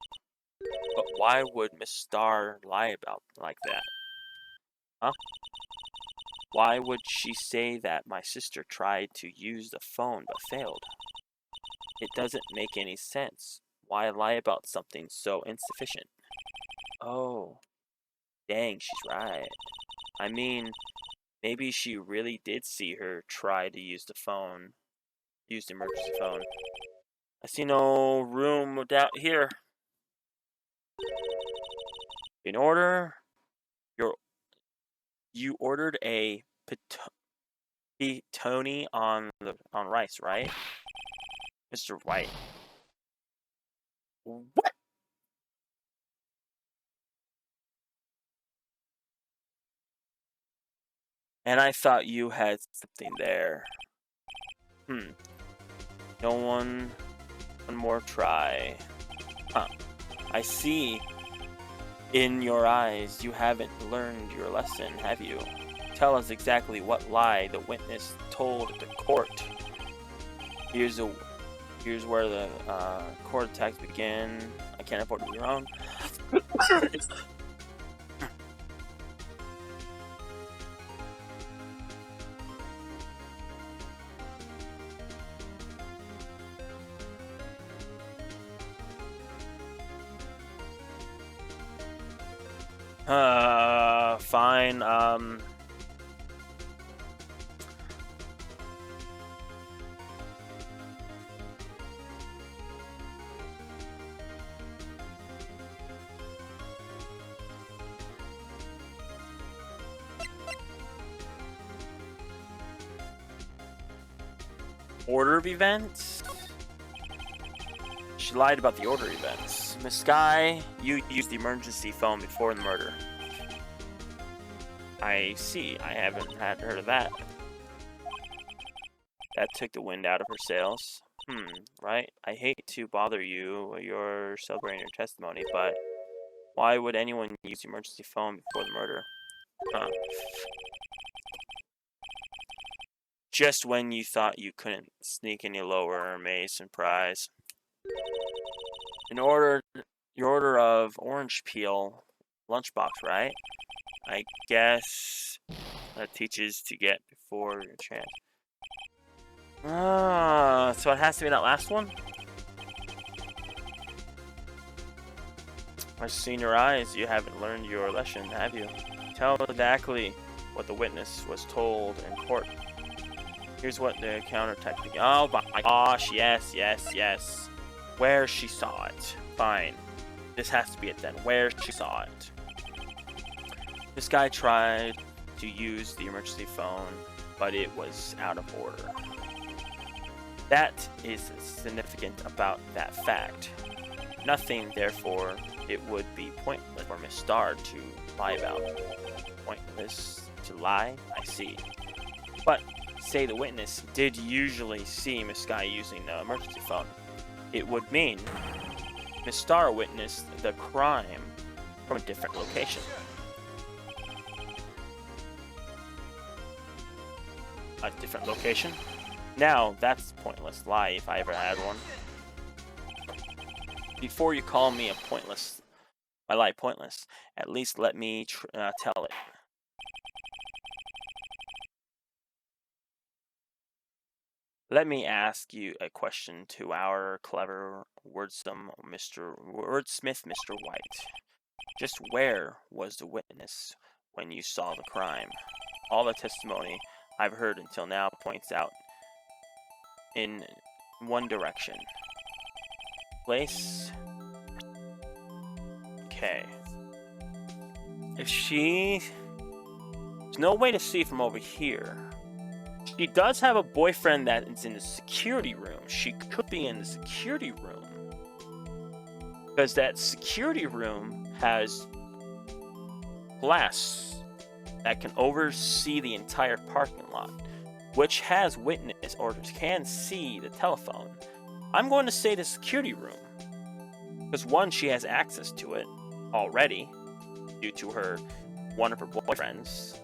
but why would Miss Star lie about like that? Huh? Why would she say that my sister tried to use the phone but failed? It doesn't make any sense. Why lie about something so insufficient? Oh, dang, she's right. I mean, maybe she really did see her try to use the emergency phone. I see no room of doubt here. In order, you ordered a pitoni on rice, right, Mr. White? What? And I thought you had something there. No one. One more try. Huh. I see. In your eyes, you haven't learned your lesson, have you? Tell us exactly what lie the witness told the court. Here's where the court attacks begin. I can't afford to be wrong. Fine. Order of events? She lied about the order events. Miss Sky, you used the emergency phone before the murder. I see. I haven't heard of that. That took the wind out of her sails. Right? I hate to bother you. You're celebrating your testimony, but why would anyone use the emergency phone before the murder? Huh. Just when you thought you couldn't sneak any lower, may surprise. Your order of orange peel lunchbox, right? I guess that teaches to get before your chance. So it has to be that last one? I've seen your eyes. You haven't learned your lesson, have you? Tell exactly what the witness was told in court. Here's what the counterattack began. Oh my gosh, yes. Where she saw it. Fine. This has to be it then. Where she saw it. This guy tried to use the emergency phone, but it was out of order. That is significant about that fact. Nothing, therefore, it would be pointless for Miss Starr to lie about. Pointless to lie? I see. But, say the witness did usually see Miss Sky using the emergency phone. It would mean Miss Starr witnessed the crime from a different location. A different location? Now, that's a pointless lie if I ever had one. Before you call me my lie pointless, at least let me tell it. Let me ask you a question to our clever wordsmith, Mr. White. Just where was the witness when you saw the crime? All the testimony I've heard until now points out in one direction. Place. Okay. There's no way to see from over here. She does have a boyfriend that is in the security room. She could be in the security room. Because that security room has glass that can oversee the entire parking lot, which has witness or can see the telephone. I'm going to say the security room. Because one, she has access to it already due to one of her boyfriends.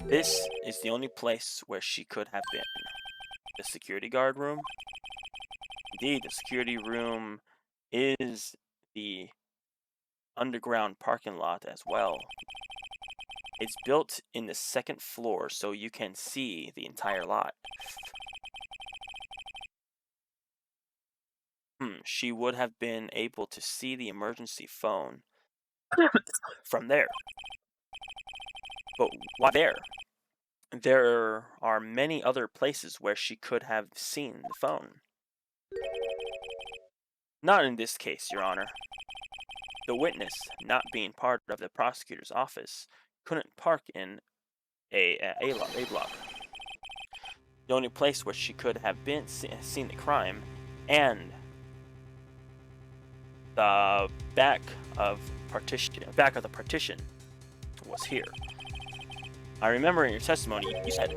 This is the only place where she could have been. The security guard room? Indeed, the security room is the underground parking lot as well. It's built in the second floor so you can see the entire lot. She would have been able to see the emergency phone from there. But why there? There are many other places where she could have seen the phone. Not in this case, Your Honor. The witness, not being part of the prosecutor's office, couldn't park in a block. The only place where she could have been seen the crime, and the back of the partition was here. I remember in your testimony you said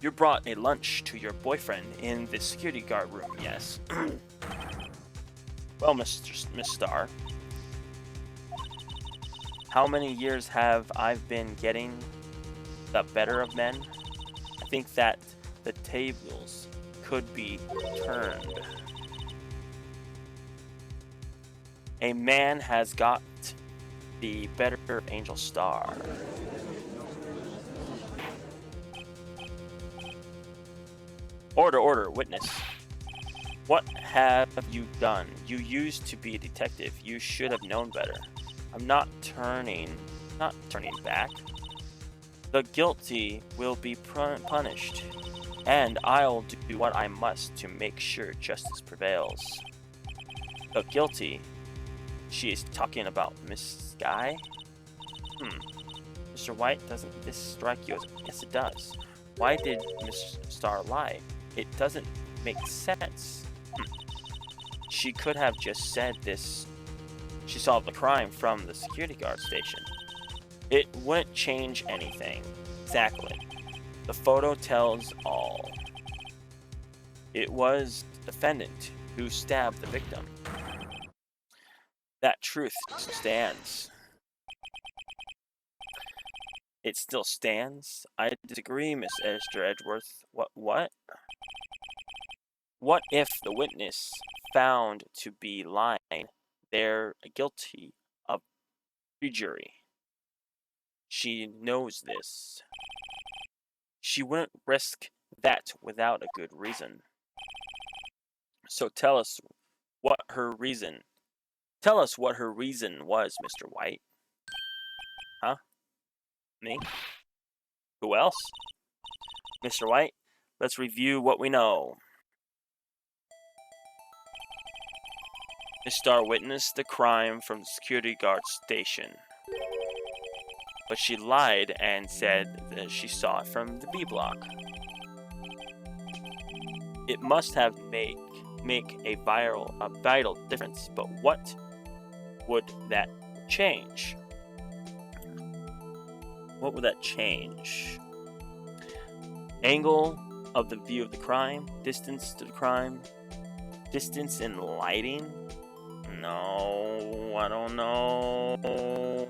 you brought a lunch to your boyfriend in the security guard room. Yes. Well, Miss Starr, how many years have I been getting the better of men? I think that the tables could be turned. A man has got the better of Angel Starr. Order, witness. What have you done? You used to be a detective. You should have known better. I'm not turning back. The guilty will be punished, and I'll do what I must to make sure justice prevails. The guilty? She is talking about Miss Sky? Mr. White, doesn't this strike you as... Yes, it does. Why did Miss Starr lie? It doesn't make sense. She could have just said this. She solved the crime from the security guard station. It wouldn't change anything. Exactly. The photo tells all. It was the defendant who stabbed the victim. That truth stands. It still stands? I disagree, Miss Esther Edgeworth. What? What if the witness found to be lying, they're guilty of perjury? She knows this. She wouldn't risk that without a good reason. So tell us what her reason. Tell us what her reason was, Mr. White. Huh? Me? Who else? Mr. White, let's review what we know. Miss Starr witnessed the crime from the security guard station. But she lied and said that she saw it from the B block. It must have make a vital difference, but what would that change? What would that change? Angle of the view of the crime, distance to the crime, distance in lighting? No, I don't know.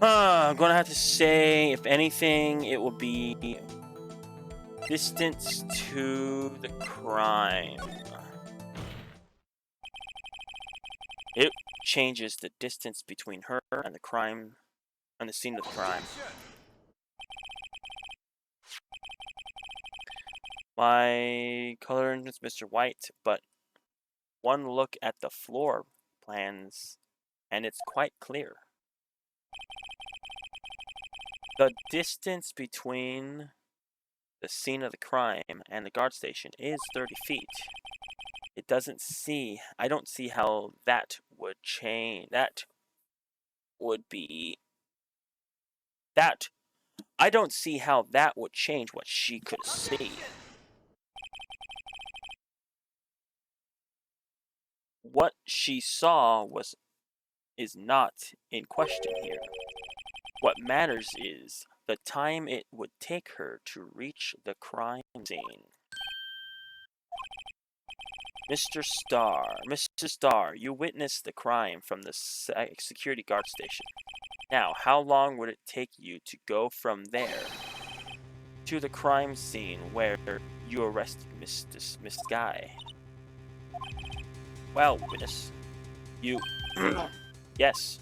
I'm gonna have to say, if anything, it will be distance to the crime. It changes the distance between her and the crime, and the scene of the crime. My color is Mr. White, but one look at the floor plans, and it's quite clear. The distance between the scene of the crime and the guard station is 30 feet. I don't see how that would change. I don't see how that would change what she could see. What she saw is not in question here. What matters is the time it would take her to reach the crime scene. Mr. Starr, you witnessed the crime from the security guard station. Now, how long would it take you to go from there to the crime scene where you arrested Miss Guy? Well, witness, you... Yes.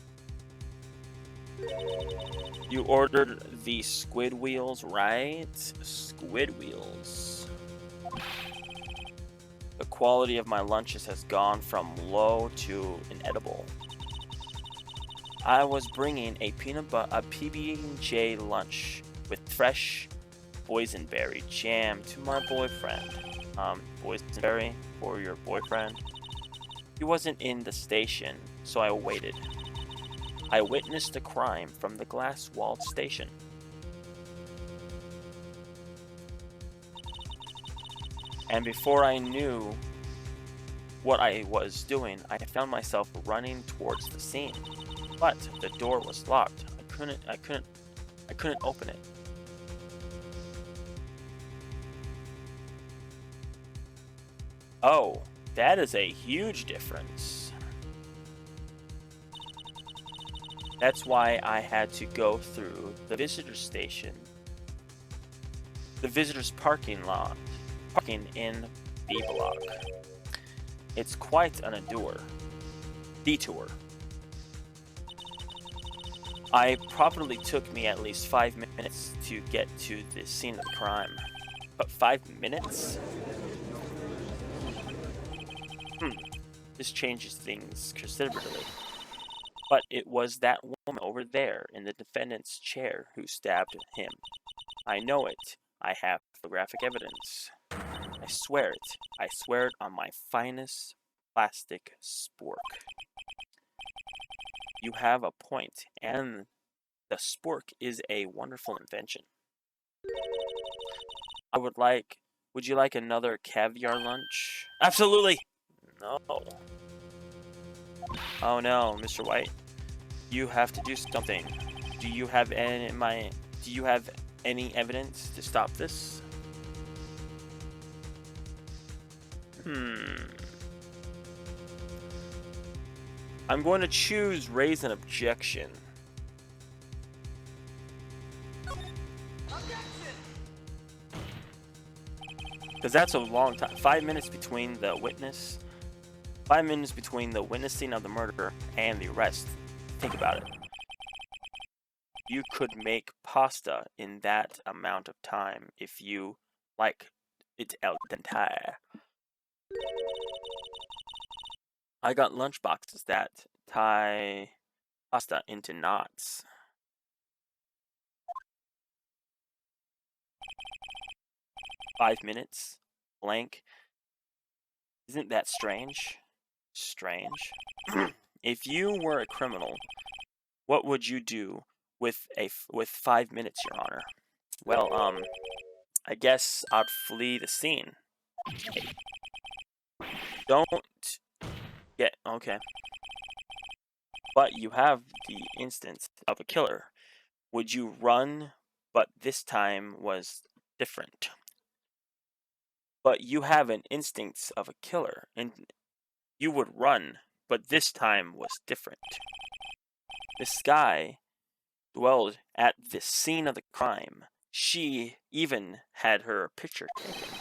You ordered the squid wheels, right? Squid wheels. The quality of my lunches has gone from low to inedible. I was bringing a PB&J lunch with fresh boysenberry jam to my boyfriend. Boysenberry for your boyfriend? He wasn't in the station, so I waited. I witnessed the crime from the glass-walled station. And before I knew what I was doing, I found myself running towards the scene. But the door was locked. I couldn't open it. Oh, that is a huge difference. That's why I had to go through the visitor station, the visitor's parking lot, parking in B block. It's quite an detour. I probably took me at least 5 minutes to get to the scene of the crime. But 5 minutes? This changes things considerably. But it was that woman over there in the defendant's chair who stabbed him. I know it. I have photographic evidence. I swear it. I swear it on my finest plastic spork. You have a point, and the spork is a wonderful invention. Would you like another caviar lunch? Absolutely! No. Oh no, Mr. White. You have to do something. Do you have any evidence to stop this? I'm going to choose raise an objection. Because that's a long time. 5 minutes between the witness. 5 minutes between the witnessing of the murder and the arrest. Think about it. You could make pasta in that amount of time if you like it al dente. I got lunch boxes that tie pasta into knots. "5 minutes? Blank. Isn't that strange?" Strange? If you were a criminal, what would you do with 5 minutes, Your Honor? Well, I guess I'd flee the scene. Don't get okay. But you have the instance of a killer. Would you run? But this time was different. But you have an instinct of a killer, and you would run, but this time was different. This guy dwelled at the scene of the crime. She even had her picture taken.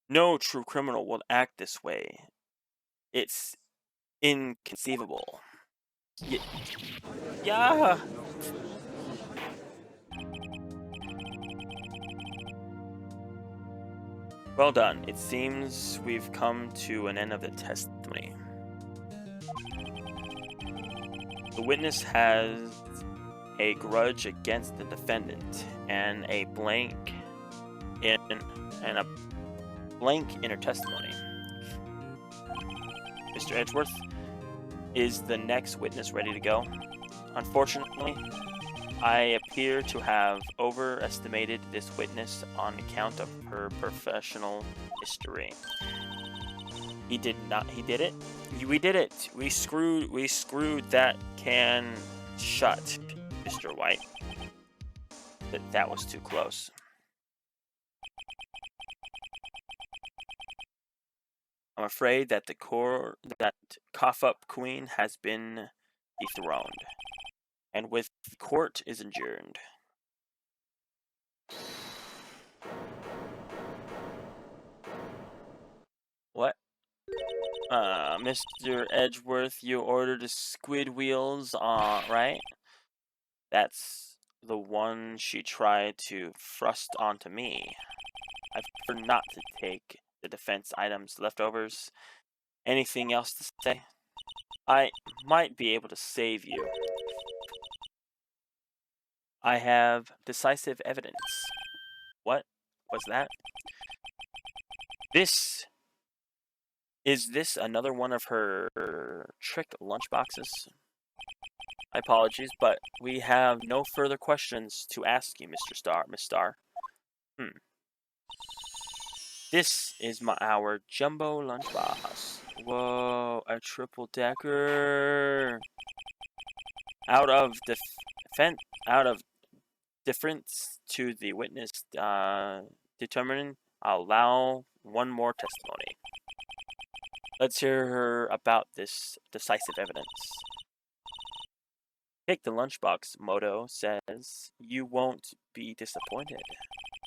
No true criminal would act this way. It's inconceivable. Yeah. Well done. It seems we've come to an end of the testimony. The witness has a grudge against the defendant and a blank in her testimony. Mr. Edgeworth, is the next witness ready to go? Unfortunately, I appear to have overestimated this witness on account of her professional history. He did it? We did it! We screwed that can shut, Mr. White. That was too close. I'm afraid that that cough-up queen has been dethroned, and with court is adjourned. What? Mr. Edgeworth, you ordered the squid wheels on, right? That's the one she tried to thrust onto me. I prefer not to take the defense items leftovers. Anything else to say? I might be able to save you. I have decisive evidence. What was that? Is this another one of her trick lunchboxes? My apologies, but we have no further questions to ask you, Mr. Star. Miss Star. This is our jumbo lunchbox. Whoa, a triple decker. Out of difference to the witness determining, I'll allow one more testimony. Let's hear her about this decisive evidence. Take the lunchbox, Moto says. You won't be disappointed.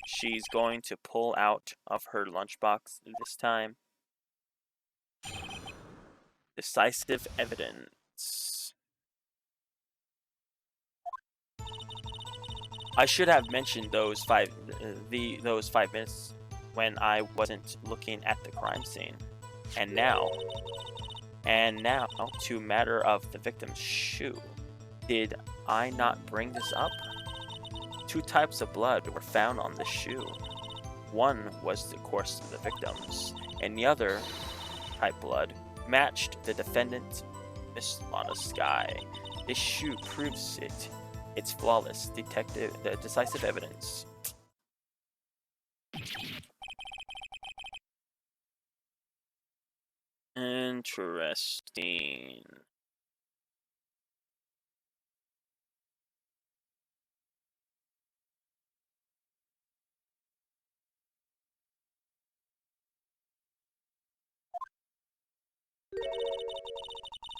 She's going to pull out of her lunchbox this time. Decisive evidence. I should have mentioned those 5 minutes when I wasn't looking at the crime scene. And now to matter of the victim's shoe. Did I not bring this up? 2 types of blood were found on the shoe. One was the course of the victim's, and the other type blood matched the defendant, Miss Lana Sky. This shoe proves it. It's flawless. The decisive evidence. Interesting.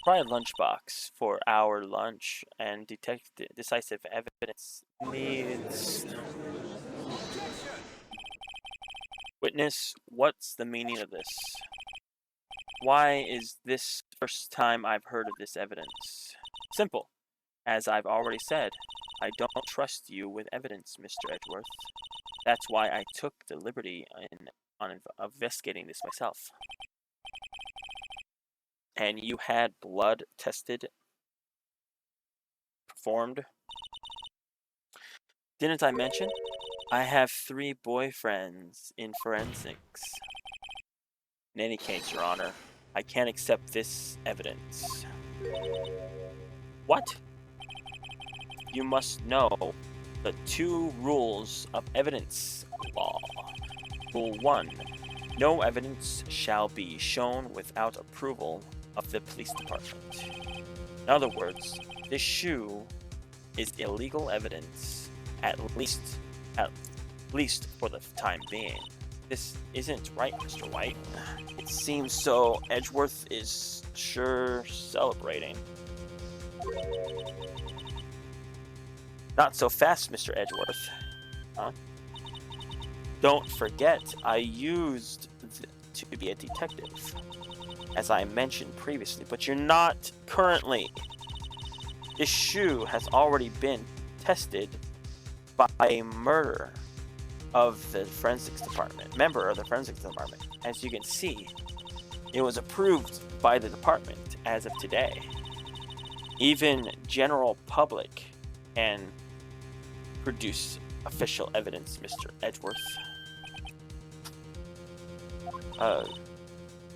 Try a lunchbox for our lunch and detect decisive evidence needs. Witness, what's the meaning of this? Why is this first time I've heard of this evidence? Simple. As I've already said, I don't trust you with evidence, Mr. Edgeworth. That's why I took the liberty on investigating this myself. And you had blood tested performed? Didn't I mention? I have 3 boyfriends in forensics. In any case, Your Honor, I can't accept this evidence. What? You must know the 2 rules of evidence law. Rule 1. No evidence shall be shown without approval of the police department. In other words, this shoe is illegal evidence, at least for the time being. This isn't right, Mr. White. It seems so. Edgeworth is sure celebrating. Not so fast, Mr. Edgeworth. Huh? Don't forget, I used to be a detective, as I mentioned previously, but you're not currently. This shoe has already been tested by a member of the forensics department. As you can see, it was approved by the department as of today. Even general public can produce official evidence, Mr. Edgeworth.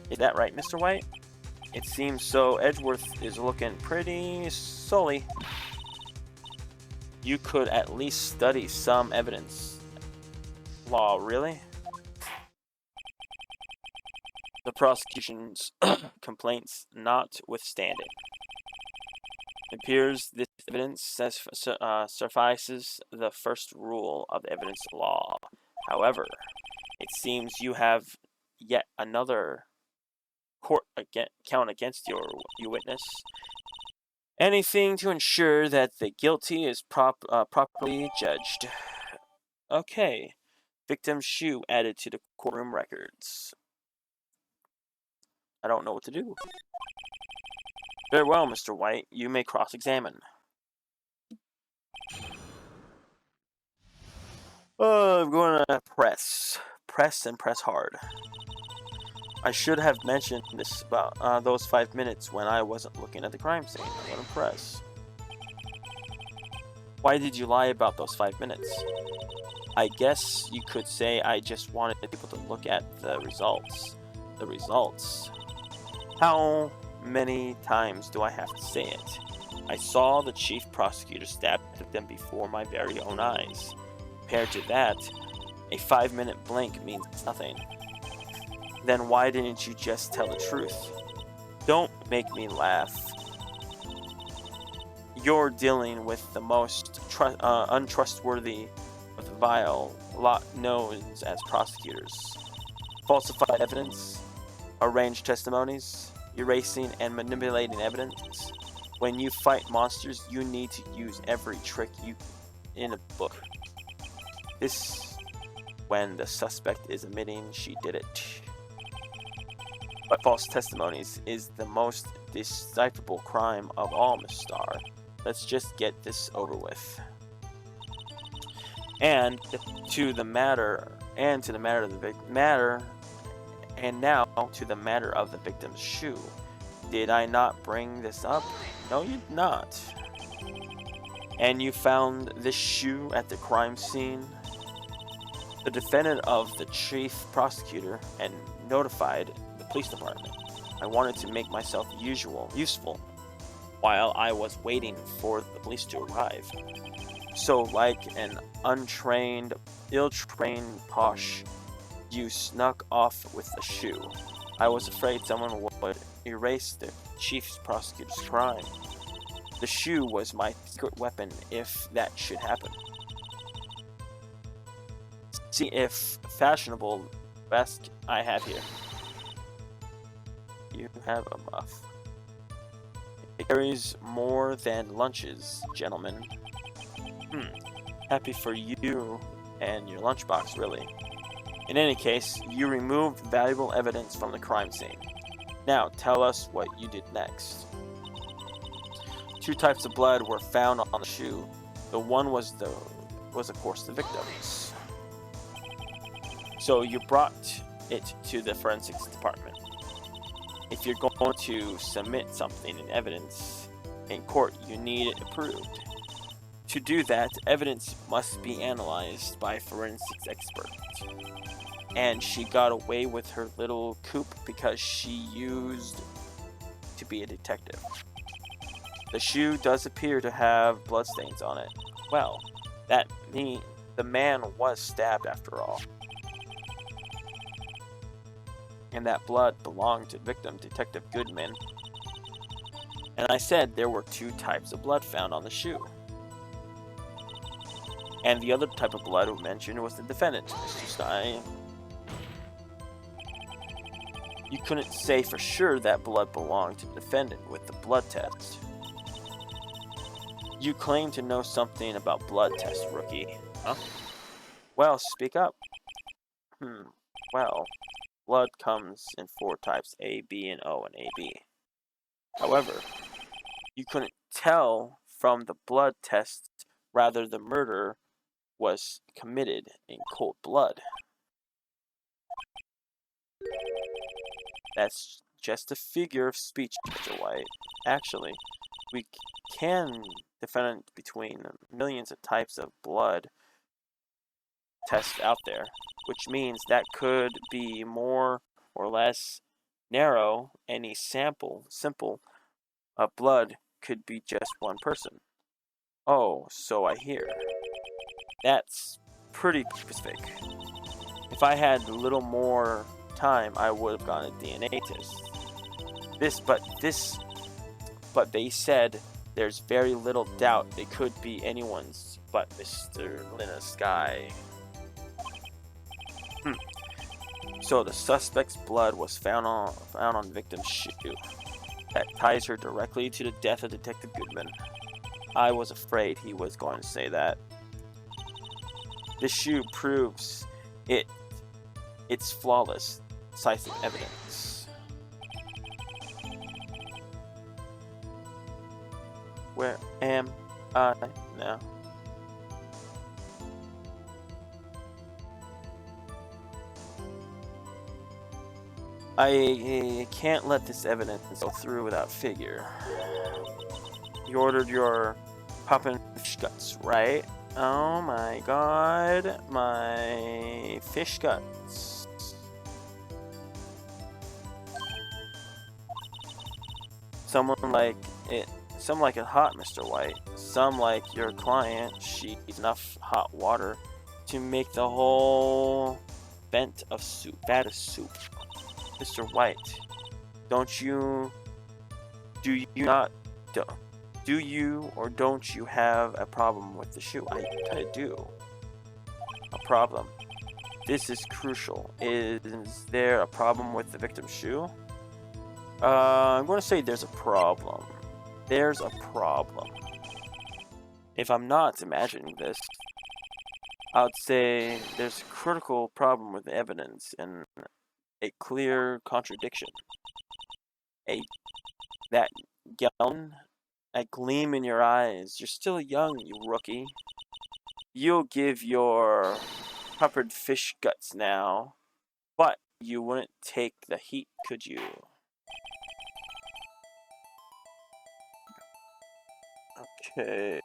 Is that right, Mr. White? It seems so. Edgeworth is looking pretty sully. You could at least study some evidence. Law, really? The prosecution's complaints notwithstanding. It appears this evidence suffices the first rule of the evidence law. However, it seems you have yet another court count against you witness. Anything to ensure that the guilty is properly judged. Okay. Victim's shoe added to the courtroom records. I don't know what to do. Very well, Mr. White. You may cross-examine. Oh, I'm going to press. Press and press hard. I should have mentioned this about those 5 minutes when I wasn't looking at the crime scene. I'm going to press. Why did you lie about those 5 minutes? I guess you could say I just wanted people to look at the results. The results. How many times do I have to say it? I saw the chief prosecutor stab them before my very own eyes. Compared to that, a 5-minute blink means nothing. Then why didn't you just tell the truth? Don't make me laugh. You're dealing with the most untrustworthy of the vile lot known as prosecutors. Falsified evidence, arranged testimonies, erasing and manipulating evidence. When you fight monsters, you need to use every trick in a book. This, when the suspect is admitting she did it. But false testimonies is the most decipherable crime of all, Miss Starr. Let's just get this over with. And now to the matter of the victim's shoe. Did I not bring this up? No, you did not. And you found this shoe at the crime scene? The defendant of the chief prosecutor and notified the police department. I wanted to make myself useful while I was waiting for the police to arrive. So like an untrained, ill-trained posh, you snuck off with the shoe. I was afraid someone would erase the chief prosecutor's crime. The shoe was my secret weapon if that should happen. See if fashionable vest I have here. You have a muff. It carries more than lunches, gentlemen. Happy for you and your lunchbox, really. In any case, you removed valuable evidence from the crime scene. Now, tell us what you did next. 2 types of blood were found on the shoe. The one was of course the victim's. So you brought it to the forensics department. If you're going to submit something in evidence in court, you need it approved. To do that, evidence must be analyzed by a forensics expert. And she got away with her little coup because she used to be a detective. The shoe does appear to have bloodstains on it. Well, that means the man was stabbed after all. And that blood belonged to victim Detective Goodman. And I said there were 2 types of blood found on the shoe. And the other type of blood mentioned was the defendant, Mr. Stein. You couldn't say for sure that blood belonged to the defendant with the blood test. You claim to know something about blood tests, rookie. Huh? Well, speak up. Well, blood comes in 4 types, A, B, and O, and AB. However, you couldn't tell from the blood test rather the murder was committed in cold blood. That's just a figure of speech, Mr. White. Actually, we can differentiate between millions of types of blood tests out there, which means that could be more or less narrow. Any simple blood could be just one person. Oh, so I hear. That's pretty specific. If I had a little more time, I would have gotten a DNA test. But they said there's very little doubt it could be anyone's but Mr. Lina Sky. So the suspect's blood was found on the victim's shoe. That ties her directly to the death of Detective Goodman. I was afraid he was going to say that. This shoe proves it's flawless, decisive evidence. Where am I now? I can't let this evidence go through without figure. You ordered your poppin' fish guts, right? Oh my god, my fish guts. Someone like it hot, Mr. White. Some like your client, she needs enough hot water to make the whole vat of soup. Mr. White, do you or don't you have a problem with the shoe? I do. A problem. This is crucial. Is there a problem with the victim's shoe? I'm going to say there's a problem. There's a problem. If I'm not imagining this, I would say there's a critical problem with the evidence and a clear contradiction. That gleam in your eyes. You're still young, you rookie. You'll give your peppered fish guts now, but you wouldn't take the heat, could you? Okay.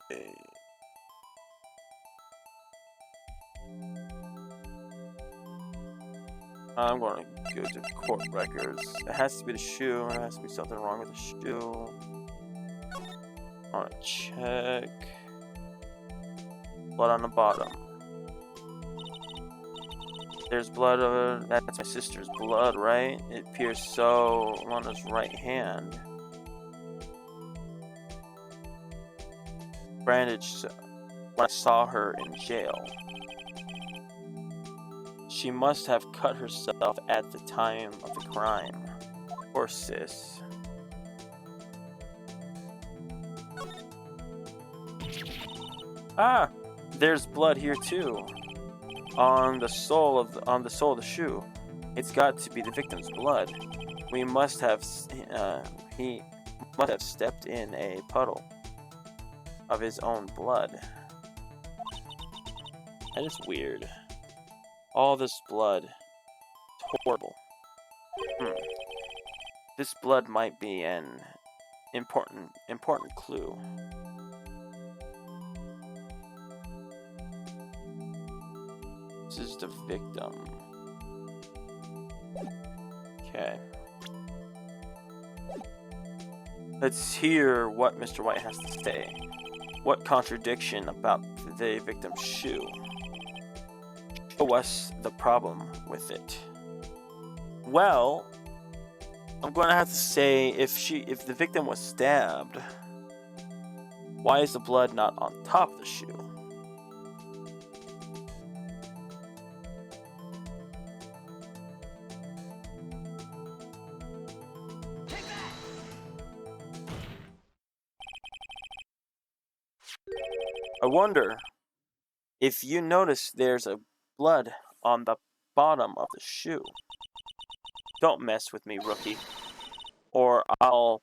I'm going to go to court records. It has to be the shoe. There has to be something wrong with the shoe. I want to check. Blood on the bottom. There's blood that's my sister's blood, right? It appears so on his right hand. Bandaged when I saw her in jail. She must have cut herself at the time of the crime. Poor sis. Ah! There's blood here too. On the sole of the shoe. It's got to be the victim's blood. He must have stepped in a puddle of his own blood. That is weird. All this blood. It's horrible. This blood might be an important clue. This is the victim. Okay. Let's hear what Mr. White has to say. What contradiction about the victim's shoe? Show us the problem with it. Well, I'm going to have to say if the victim was stabbed, why is the blood not on top of the shoe? I wonder if you notice there's a blood on the bottom of the shoe. Don't mess with me, rookie. Or it'll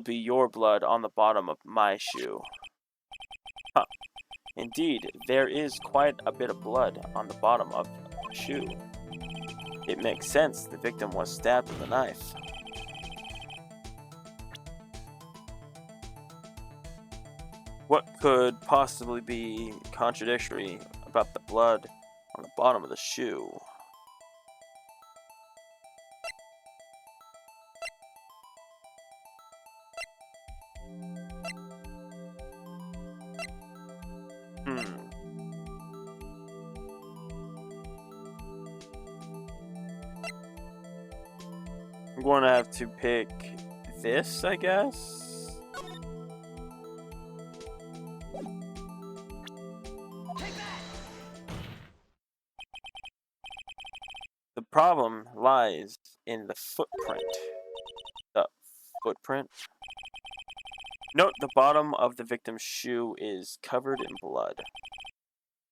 be your blood on the bottom of my shoe. Huh. Indeed, there is quite a bit of blood on the bottom of the shoe. It makes sense. The victim was stabbed with a knife. What could possibly be contradictory about the blood on the bottom of the shoe? I'm going to have to pick this, I guess? The problem lies in the footprint. The footprint? Note the bottom of the victim's shoe is covered in blood.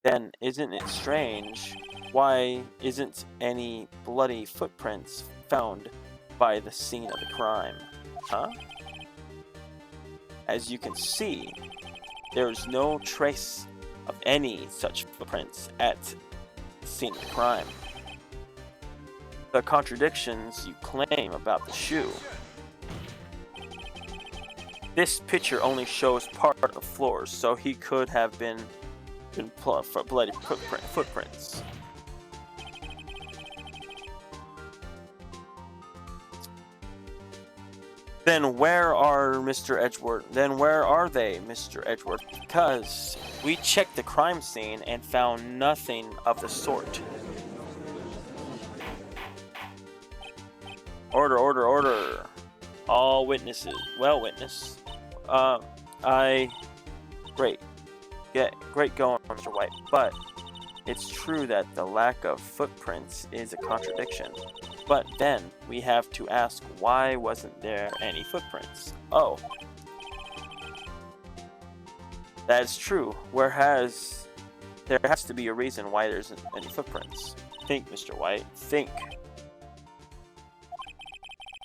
Then, isn't it strange? Why isn't any bloody footprints found by the scene of the crime? Huh? As you can see, there is no trace of any such footprints at the scene of the crime. The contradictions you claim about the shoe. This picture only shows part of the floor, so he could have been for bloody footprints. Then where are Mr. Edgeworth? Then where are they, Mr. Edgeworth? Because we checked the crime scene and found nothing of the sort. Order, order, order. All witnesses. Well, witness. Great going, Mr. White. But it's true that the lack of footprints is a contradiction. But then we have to ask, why wasn't there any footprints? Oh. That's true. There has to be a reason why there isn't any footprints. Think, Mr. White. Think.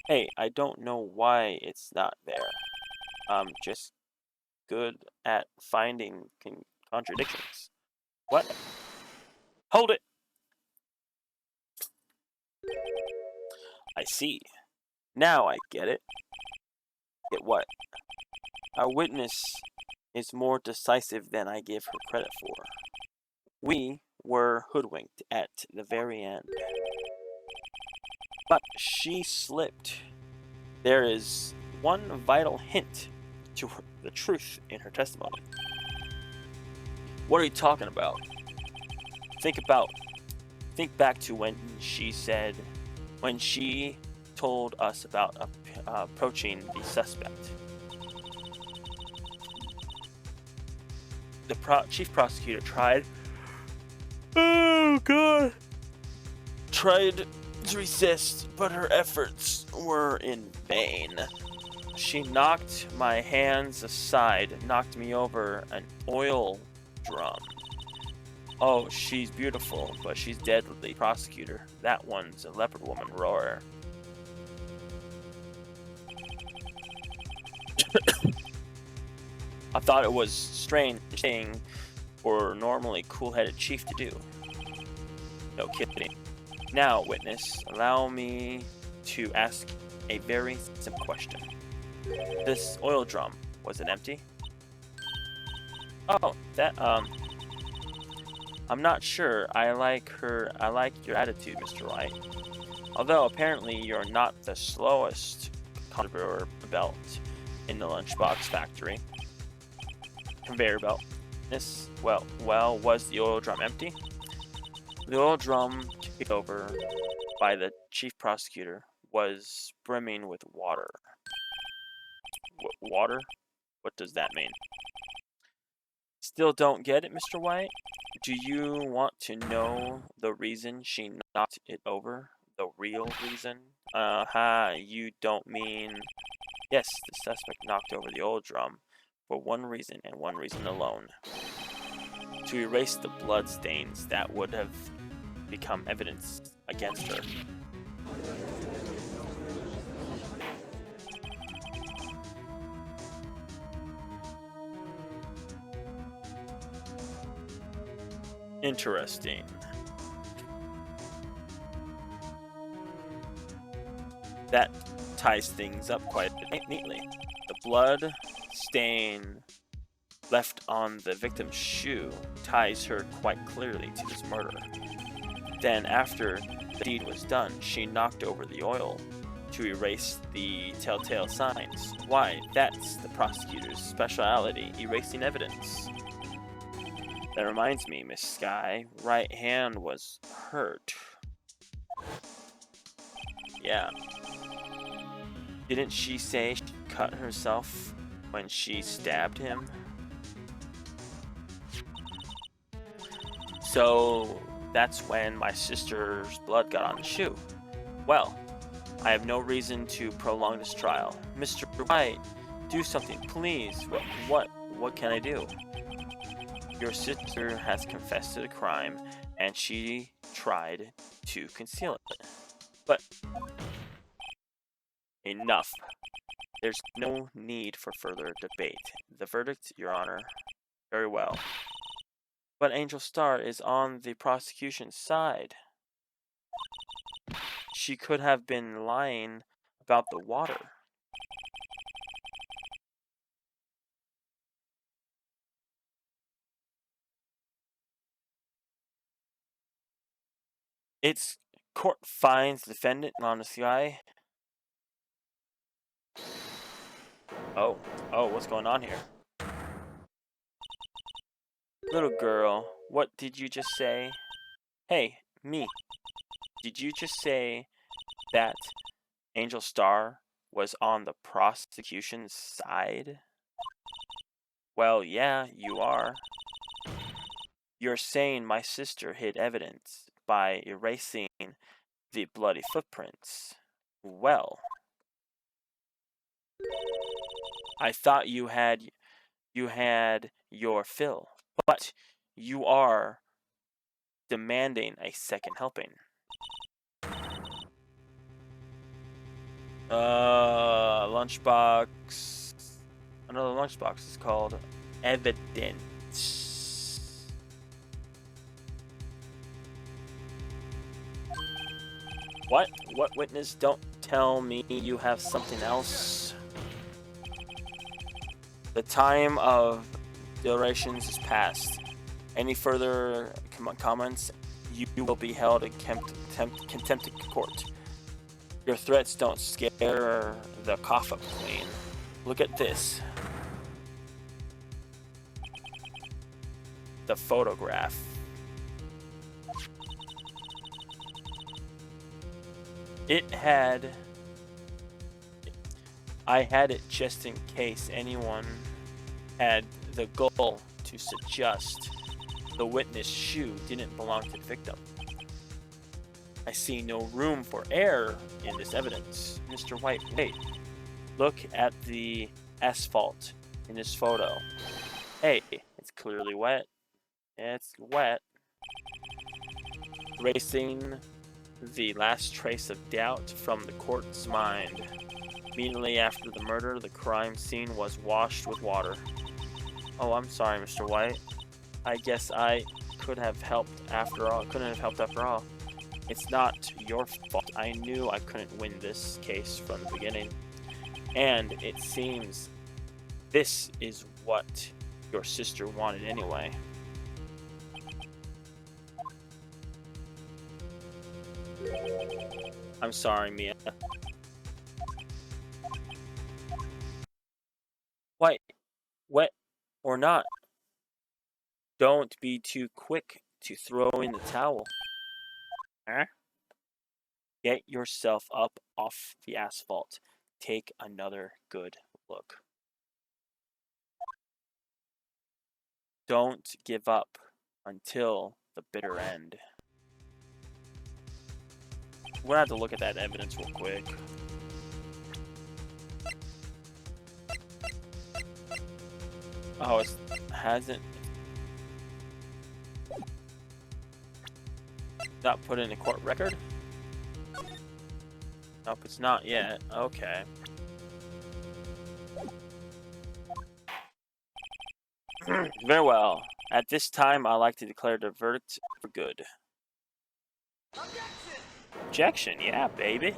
Hey, I don't know why it's not there. I'm just good at finding contradictions. What? Hold it! I see. Now I get it. Get what? Our witness is more decisive than I give her credit for. We were hoodwinked at the very end. But she slipped. There is one vital hint to the truth in her testimony. What are you talking about? Think back to when she told us about approaching the suspect. The chief prosecutor tried to resist, but her efforts were in vain. She knocked my hands aside, knocked me over an oil drum. Oh, she's beautiful, but she's deadly, prosecutor. That one's a leopard woman roar. I thought it was strange thing for a normally cool-headed chief to do. No kidding. Now, witness, allow me to ask a very simple question. This oil drum, was it empty? Oh, I'm not sure. I like your attitude, Mr. Wright. Although apparently you're not the slowest conveyor belt in the lunchbox factory. Conveyor belt. Was the oil drum empty? The oil drum kicked over by the chief prosecutor was brimming with water. Water? What does that mean? Still don't get it, Mr. White? Do you want to know the reason she knocked it over? The real reason? You don't mean... Yes, the suspect knocked over the oil drum for one reason and one reason alone. To erase the blood stains that would have become evidence against her. Interesting. That ties things up quite neatly. The blood stain left on the victim's shoe ties her quite clearly to this murder. Then, after the deed was done, she knocked over the oil to erase the telltale signs. Why, that's the prosecutor's specialty, erasing evidence. That reminds me, Miss Skye, right hand was hurt. Yeah. Didn't she say she cut herself when she stabbed him? So that's when my sister's blood got on the shoe. Well, I have no reason to prolong this trial. Mr. Wright, do something, please. What can I do? Your sister has confessed to the crime, and she tried to conceal it. But enough. There's no need for further debate. The verdict, Your Honor. Very well. But Angel Star is on the prosecution's side. She could have been lying about the water. Its court finds the defendant on the sky. Oh, what's going on here? Little girl, what did you just say? Hey, me. Did you just say that Angel Star was on the prosecution's side? Well, yeah, you are. You're saying my sister hid evidence by erasing the bloody footprints. Well, I thought you had your fill, but you are demanding a second helping. Lunchbox. Another lunchbox is called evidence. What? What witness? Don't tell me you have something else. The time of deliberations is past. Any further comments, you will be held in contempt of court. Your threats don't scare the cough-up queen. Look at this. The photograph. I had it just in case anyone had the goal to suggest the witness' shoe didn't belong to the victim. I see no room for error in this evidence. Mr. White, wait. Look at the asphalt in this photo. Hey, it's clearly wet. It's wet. Erasing the last trace of doubt from the court's mind. Immediately after the murder, the crime scene was washed with water. Oh, I'm sorry, Mr. White. I guess I couldn't have helped after all. It's not your fault. I knew I couldn't win this case from the beginning. And it seems this is what your sister wanted anyway. I'm sorry, Mia. White, wet or not, don't be too quick to throw in the towel. Huh? Get yourself up off the asphalt. Take another good look. Don't give up until the bitter end. We're gonna have to look at that evidence real quick. Oh, it hasn't. Not put in the court record? Nope, it's not yet. Okay. Very well. At this time, I'd like to declare the verdict for good. Objection, yeah, baby.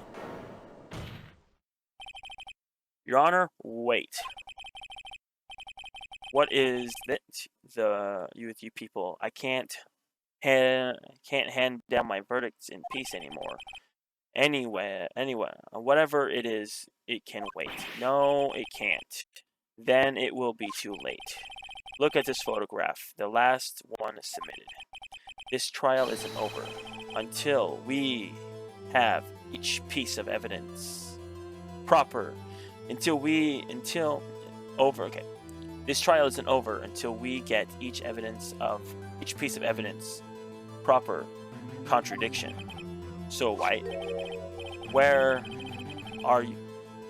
Your Honor, wait. What is that? You people? I can't hand down my verdicts in peace anymore. Anyway, whatever it is, it can wait. No, it can't. Then it will be too late. Look at this photograph, the last one submitted. This trial isn't over until we have each piece of evidence proper. This trial isn't over until we get each piece of evidence proper contradiction. So, White, where are you?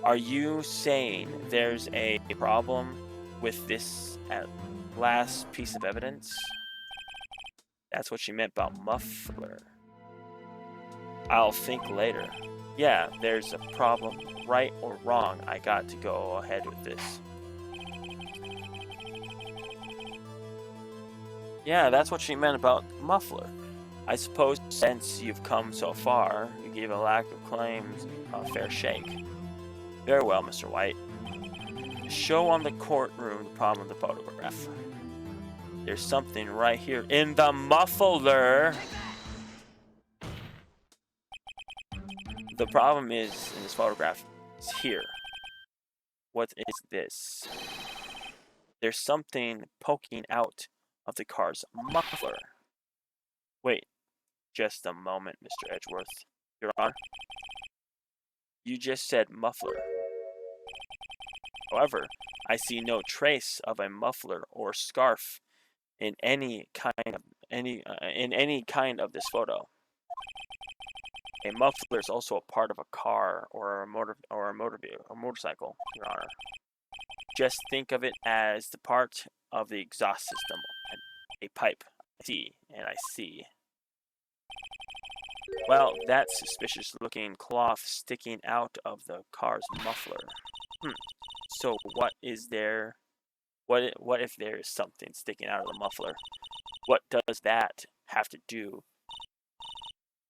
Are you saying there's a problem with this last piece of evidence? That's what she meant about muffler. I'll think later. Yeah, there's a problem. Right or wrong, I got to go ahead with this. Yeah, that's what she meant about muffler. I suppose since you've come so far, you gave a lack of claims a fair shake. Very well, Mr. White. Show on the courtroom the problem of the photograph. There's something right here in the muffler. The problem is in this photograph is here. What is this? There's something poking out of the car's muffler. Wait, just a moment, Mr. Edgeworth. Your Honor. You just said muffler. However, I see no trace of a muffler or scarf in any kind of this photo. A muffler is also a part of a car or a motorcycle, Your Honor. Just think of it as the part of the exhaust system, a pipe. I see. Well, that suspicious-looking cloth sticking out of the car's muffler. So what is there? What if there is something sticking out of the muffler? What does that have to do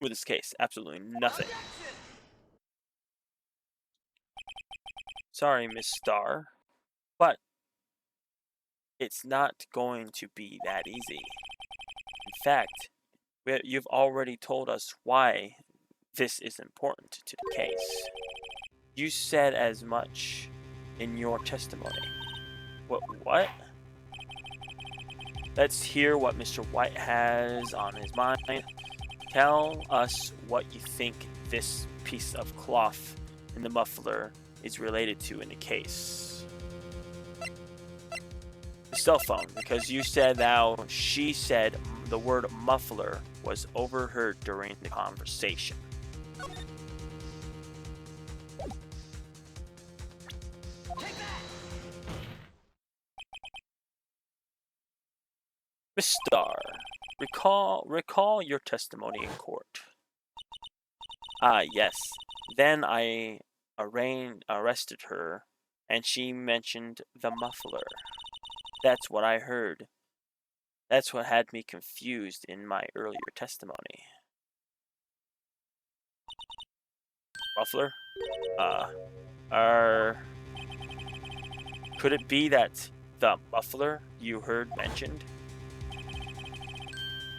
with this case? Absolutely nothing. Sorry, Miss Starr, but it's not going to be that easy. In fact, you've already told us why this is important to the case. You said as much in your testimony. What? Let's hear what Mr. White has on his mind. Tell us what you think this piece of cloth in the muffler is related to in the case. The cell phone, because you said she said the word muffler was overheard during the conversation. Miss Starr, recall your testimony in court. Ah, yes. Then I arrested her, and she mentioned the muffler. That's what I heard. That's what had me confused in my earlier testimony. Muffler? Could it be that the muffler you heard mentioned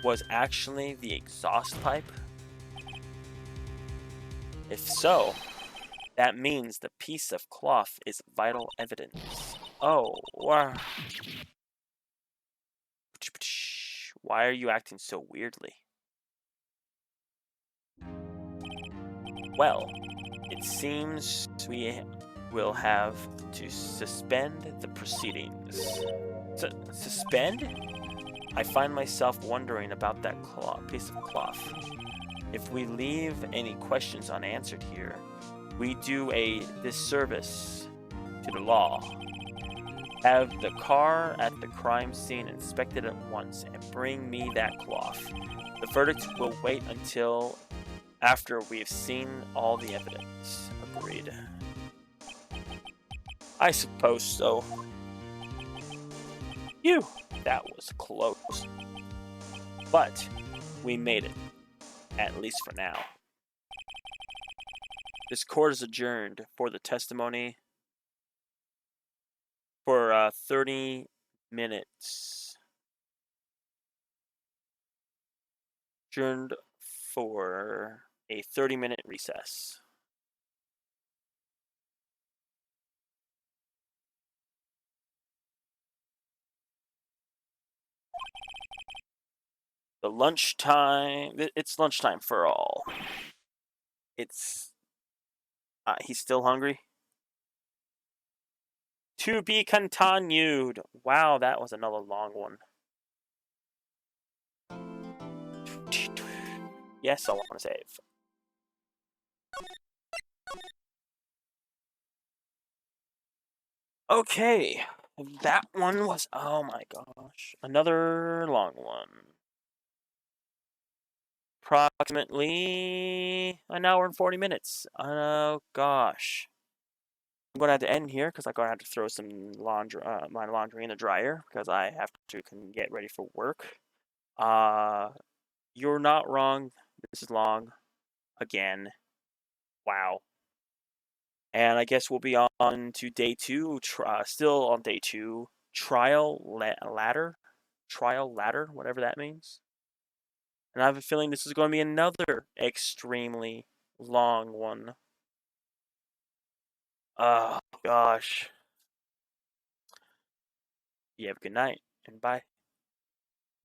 was actually the exhaust pipe? If so, that means the piece of cloth is vital evidence. Oh, wow. Why are you acting so weirdly? Well, it seems we will have to suspend the proceedings. Suspend? I find myself wondering about that piece of cloth. If we leave any questions unanswered here, we do a disservice to the law. Have the car at the crime scene inspected at once and bring me that cloth. The verdict will wait until after we have seen all the evidence. Agreed. I suppose so. Phew, that was close. But we made it, at least for now. This court is adjourned for the testimony for 30 minutes. Adjourned for a 30-minute recess. The lunchtime, it's lunchtime for all. It's, he's still hungry. To be continued. Wow, that was another long one. Yes, I want to save. Okay, that one was, oh my gosh, another long one. Approximately an hour and 40 minutes. Oh gosh. I'm gonna have to end here because I'm gonna have to throw some laundry, my laundry in the dryer because I have to get ready for work. Uh, you're not wrong. This is long again. Wow. And I guess we'll be on to day two. Still on day two. Trial ladder, whatever that means. And I have a feeling this is going to be another extremely long one. Oh gosh. You have a good night and bye.